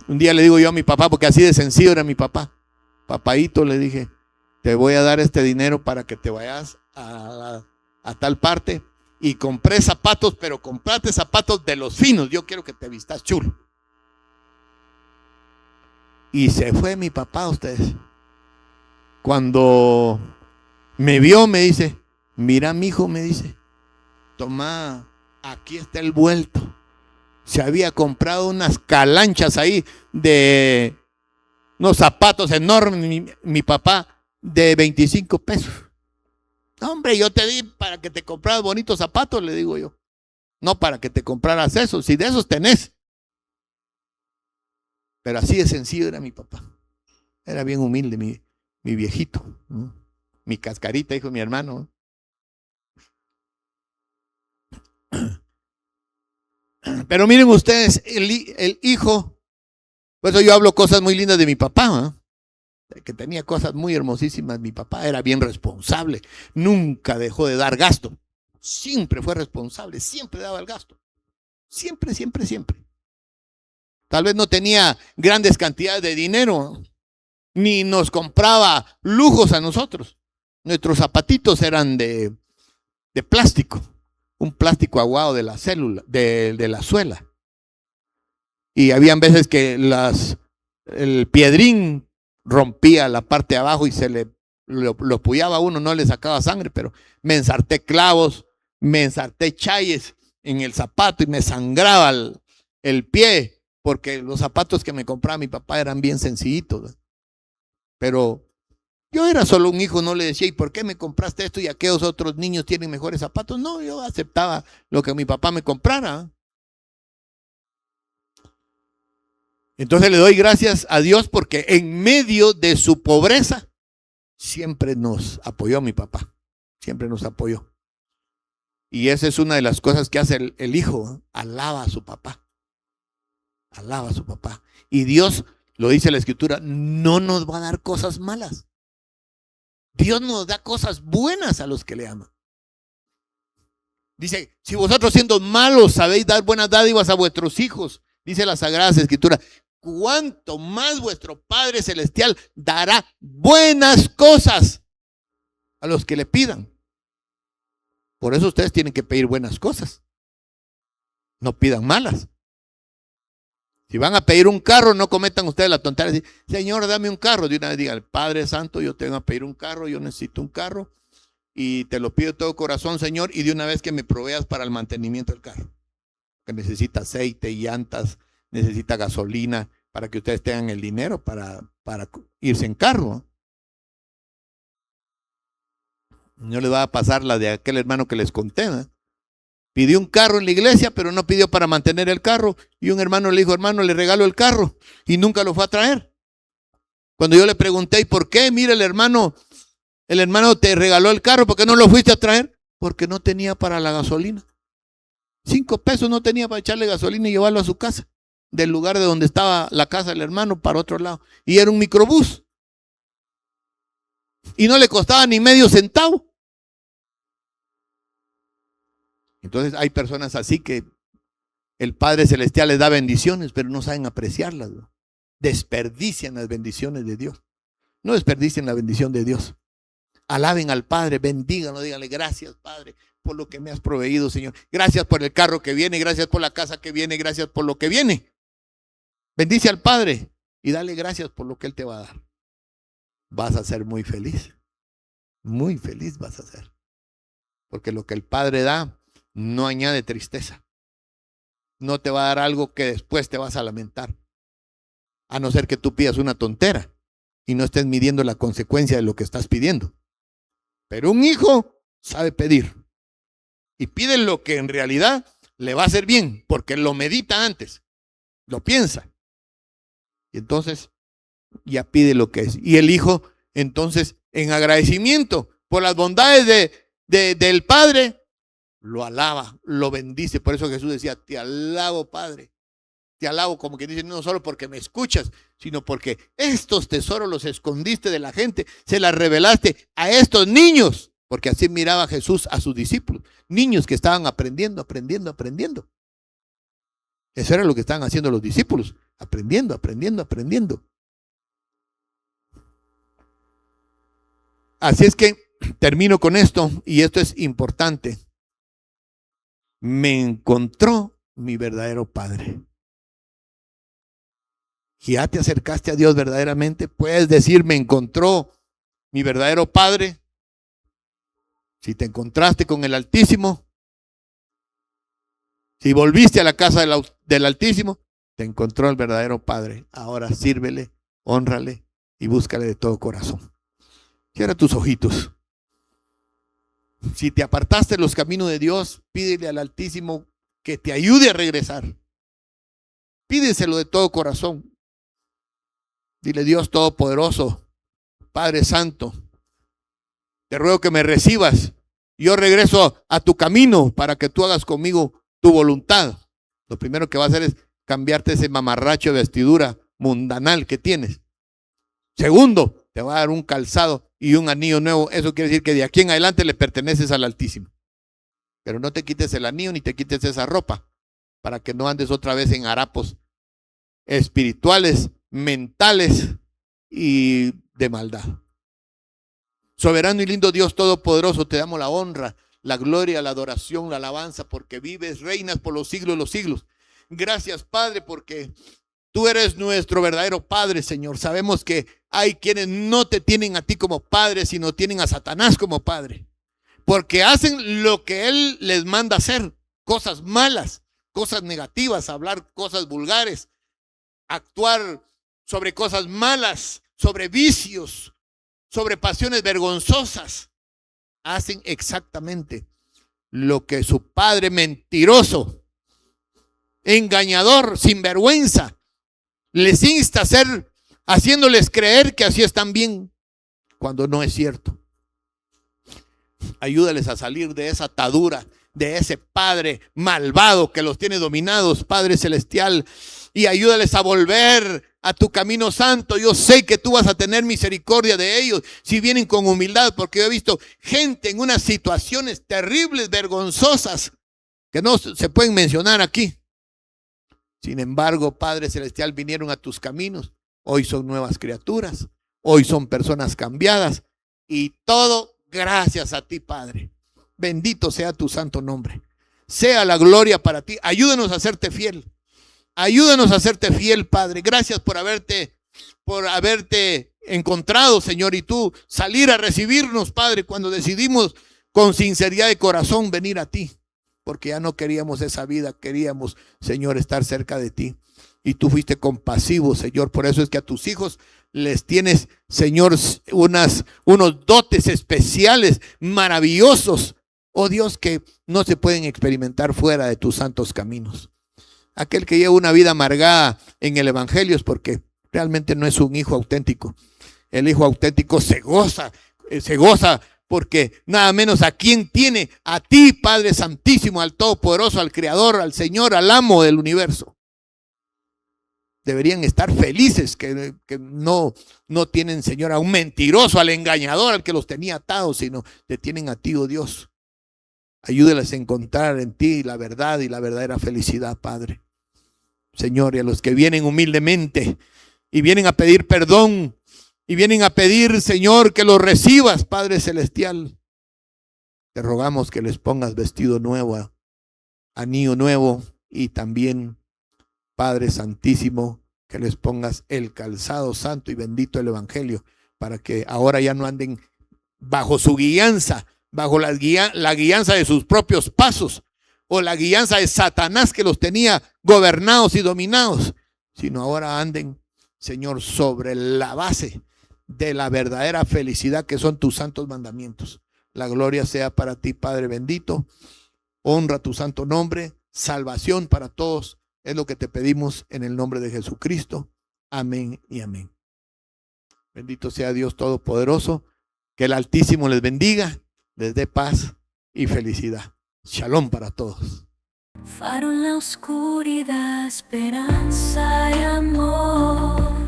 Un día le digo yo a mi papá, porque así de sencillo era mi papá. Papaíto, le dije, te voy a dar este dinero para que te vayas a tal parte y compré zapatos, pero comprate zapatos de los finos, yo quiero que te vistas chulo. Y se fue mi papá, ustedes. Cuando me vio, me dice, mira mijo, me dice, toma, aquí está el vuelto. Se había comprado unas calanchas ahí de unos zapatos enormes, mi papá, de 25 pesos. Hombre, yo te di para que te compraras bonitos zapatos, le digo yo. No para que te compraras esos, si de esos tenés. Pero así de sencillo era mi papá. Era bien humilde mi viejito, ¿no? Mi cascarita, dijo mi hermano. Pero miren ustedes, el hijo, por eso yo hablo cosas muy lindas de mi papá, ¿no? que tenía cosas muy hermosísimas. Mi papá era bien responsable, nunca dejó de dar gasto, siempre fue responsable, siempre daba el gasto, siempre, siempre, siempre. Tal vez no tenía grandes cantidades de dinero, ni nos compraba lujos a nosotros. Nuestros zapatitos eran de plástico, un plástico aguado de la célula, de la suela. Y habían veces que el piedrín rompía la parte de abajo y lo puyaba a uno, no le sacaba sangre, pero me ensarté clavos, me ensarté chayes en el zapato y me sangraba el pie, porque los zapatos que me compraba mi papá eran bien sencillitos. Pero yo era solo un hijo, no le decía, ¿y por qué me compraste esto y aquellos otros niños tienen mejores zapatos? No, yo aceptaba lo que mi papá me comprara. Entonces le doy gracias a Dios porque en medio de su pobreza siempre nos apoyó mi papá, siempre nos apoyó. Y esa es una de las cosas que hace el hijo, alaba a su papá, alaba a su papá. Y Dios, lo dice la Escritura, no nos va a dar cosas malas. Dios nos da cosas buenas a los que le aman. Dice, si vosotros siendo malos sabéis dar buenas dádivas a vuestros hijos, dice la Sagrada Escritura, cuánto más vuestro Padre Celestial dará buenas cosas a los que le pidan. Por eso ustedes tienen que pedir buenas cosas. No pidan malas. Si van a pedir un carro, no cometan ustedes la tontería de decir, Señor, dame un carro. De una vez digan, Padre Santo, yo tengo que pedir un carro, yo necesito un carro y te lo pido de todo corazón, Señor, y de una vez que me proveas para el mantenimiento del carro. Que necesita aceite, llantas, necesita gasolina, para que ustedes tengan el dinero para irse en carro. No les va a pasar la de aquel hermano que les conté, ¿no? Pidió un carro en la iglesia, pero no pidió para mantener el carro. Y un hermano le dijo, hermano, le regalo el carro. Y nunca lo fue a traer. Cuando yo le pregunté, ¿y por qué? Mira, el hermano te regaló el carro, ¿por qué no lo fuiste a traer? Porque no tenía para la gasolina. 5 pesos no tenía para echarle gasolina y llevarlo a su casa. Del lugar de donde estaba la casa del hermano para otro lado. Y era un microbús. Y no le costaba ni medio centavo. Entonces hay personas así que el Padre Celestial les da bendiciones, pero no saben apreciarlas, ¿no? Desperdician las bendiciones de Dios. No desperdicien la bendición de Dios. Alaben al Padre, bendíganlo, díganle gracias, Padre, por lo que me has proveído, Señor. Gracias por el carro que viene, gracias por la casa que viene, gracias por lo que viene. Bendice al Padre y dale gracias por lo que Él te va a dar. Vas a ser muy feliz vas a ser. Porque lo que el Padre da no añade tristeza. No te va a dar algo que después te vas a lamentar. A no ser que tú pidas una tontera y no estés midiendo la consecuencia de lo que estás pidiendo. Pero un hijo sabe pedir. Y pide lo que en realidad le va a hacer bien, porque lo medita antes. Lo piensa. Y entonces ya pide lo que es. Y el hijo, entonces, en agradecimiento por las bondades del Padre, lo alaba, lo bendice. Por eso Jesús decía, te alabo, Padre. Te alabo, como que dice, no solo porque me escuchas, sino porque estos tesoros los escondiste de la gente, se las revelaste a estos niños. Porque así miraba Jesús a sus discípulos. Niños que estaban aprendiendo. Eso era lo que estaban haciendo los discípulos. Aprendiendo. Así es que termino con esto, y esto es importante. Me encontró mi verdadero Padre. ¿Ya te acercaste a Dios verdaderamente? ¿Puedes decir, me encontró mi verdadero Padre? Si te encontraste con el Altísimo, si volviste a la casa del Altísimo, te encontró el verdadero Padre. Ahora sírvele, hónrale y búscale de todo corazón. Cierra tus ojitos. Si te apartaste de los caminos de Dios, pídele al Altísimo que te ayude a regresar. Pídeselo de todo corazón. Dile, Dios Todopoderoso, Padre Santo, te ruego que me recibas. Yo regreso a tu camino para que tú hagas conmigo tu voluntad. Lo primero que va a hacer es cambiarte ese mamarracho de vestidura mundanal que tienes. Segundo, te va a dar un calzado y un anillo nuevo. Eso quiere decir que de aquí en adelante le perteneces al Altísimo. Pero no te quites el anillo ni te quites esa ropa, para que no andes otra vez en harapos espirituales, mentales y de maldad. Soberano y lindo Dios todopoderoso, te damos la honra, la gloria, la adoración, la alabanza, porque vives, reinas por los siglos de los siglos. Gracias, Padre, porque tú eres nuestro verdadero Padre, Señor. Sabemos que hay quienes no te tienen a ti como Padre, sino tienen a Satanás como Padre, porque hacen lo que él les manda hacer, cosas malas, cosas negativas, hablar cosas vulgares, actuar sobre cosas malas, sobre vicios, sobre pasiones vergonzosas. Hacen exactamente lo que su padre mentiroso, engañador, sinvergüenza, les insta a hacer, haciéndoles creer que así están bien, cuando no es cierto. Ayúdales a salir de esa atadura, de ese padre malvado que los tiene dominados, Padre Celestial, y ayúdales a volver a tu camino santo. Yo sé que tú vas a tener misericordia de ellos si vienen con humildad, porque yo he visto gente en unas situaciones terribles, vergonzosas, que no se pueden mencionar aquí. Sin embargo, Padre Celestial, vinieron a tus caminos. Hoy son nuevas criaturas, hoy son personas cambiadas, y todo gracias a ti, Padre. Bendito sea tu santo nombre. Sea la gloria para ti. Ayúdanos a hacerte fiel. Ayúdanos a hacerte fiel, Padre. Gracias por haberte encontrado, Señor, y tú salir a recibirnos, Padre, cuando decidimos con sinceridad de corazón venir a ti, porque ya no queríamos esa vida, queríamos, Señor, estar cerca de ti. Y tú fuiste compasivo, Señor. Por eso es que a tus hijos les tienes, Señor, unos dotes especiales, maravillosos, oh Dios, que no se pueden experimentar fuera de tus santos caminos. Aquel que lleva una vida amargada en el evangelio es porque realmente no es un hijo auténtico. El hijo auténtico se goza porque nada menos a quien tiene, a ti, Padre Santísimo, al Todopoderoso, al Creador, al Señor, al Amo del universo. Deberían estar felices que no tienen, Señor, a un mentiroso, al engañador, al que los tenía atados, sino te tienen a ti, oh Dios. Ayúdales a encontrar en ti la verdad y la verdadera felicidad, Padre. Señor, y a los que vienen humildemente y vienen a pedir perdón y vienen a pedir, Señor, que los recibas, Padre Celestial, te rogamos que les pongas vestido nuevo, anillo nuevo, y también, Padre Santísimo, que les pongas el calzado santo y bendito del Evangelio, para que ahora ya no anden bajo su guianza, bajo la guianza de sus propios pasos, o la guianza de Satanás que los tenía gobernados y dominados, sino ahora anden, Señor, sobre la base de la verdadera felicidad que son tus santos mandamientos. La gloria sea para ti, Padre bendito. Honra tu santo nombre. Salvación para todos es lo que te pedimos en el nombre de Jesucristo. Amén y amén. Bendito sea Dios Todopoderoso. Que el Altísimo les bendiga, les dé paz y felicidad. Shalom para todos. Faro en la oscuridad, esperanza y amor.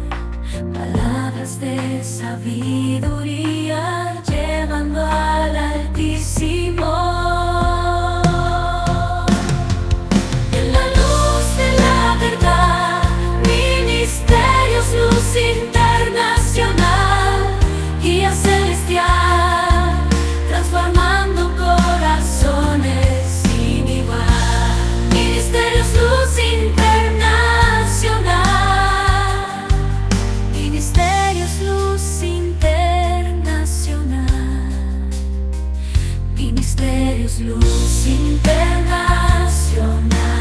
Palabras de sabiduría llevando al Altísimo. En la luz de la verdad, Ministerios Luz Internacional, guía celestial, transformando corazones sin igual. Ministerios Luz Internacional. Ministerios Luz Internacional. Ministerios Luz Internacional.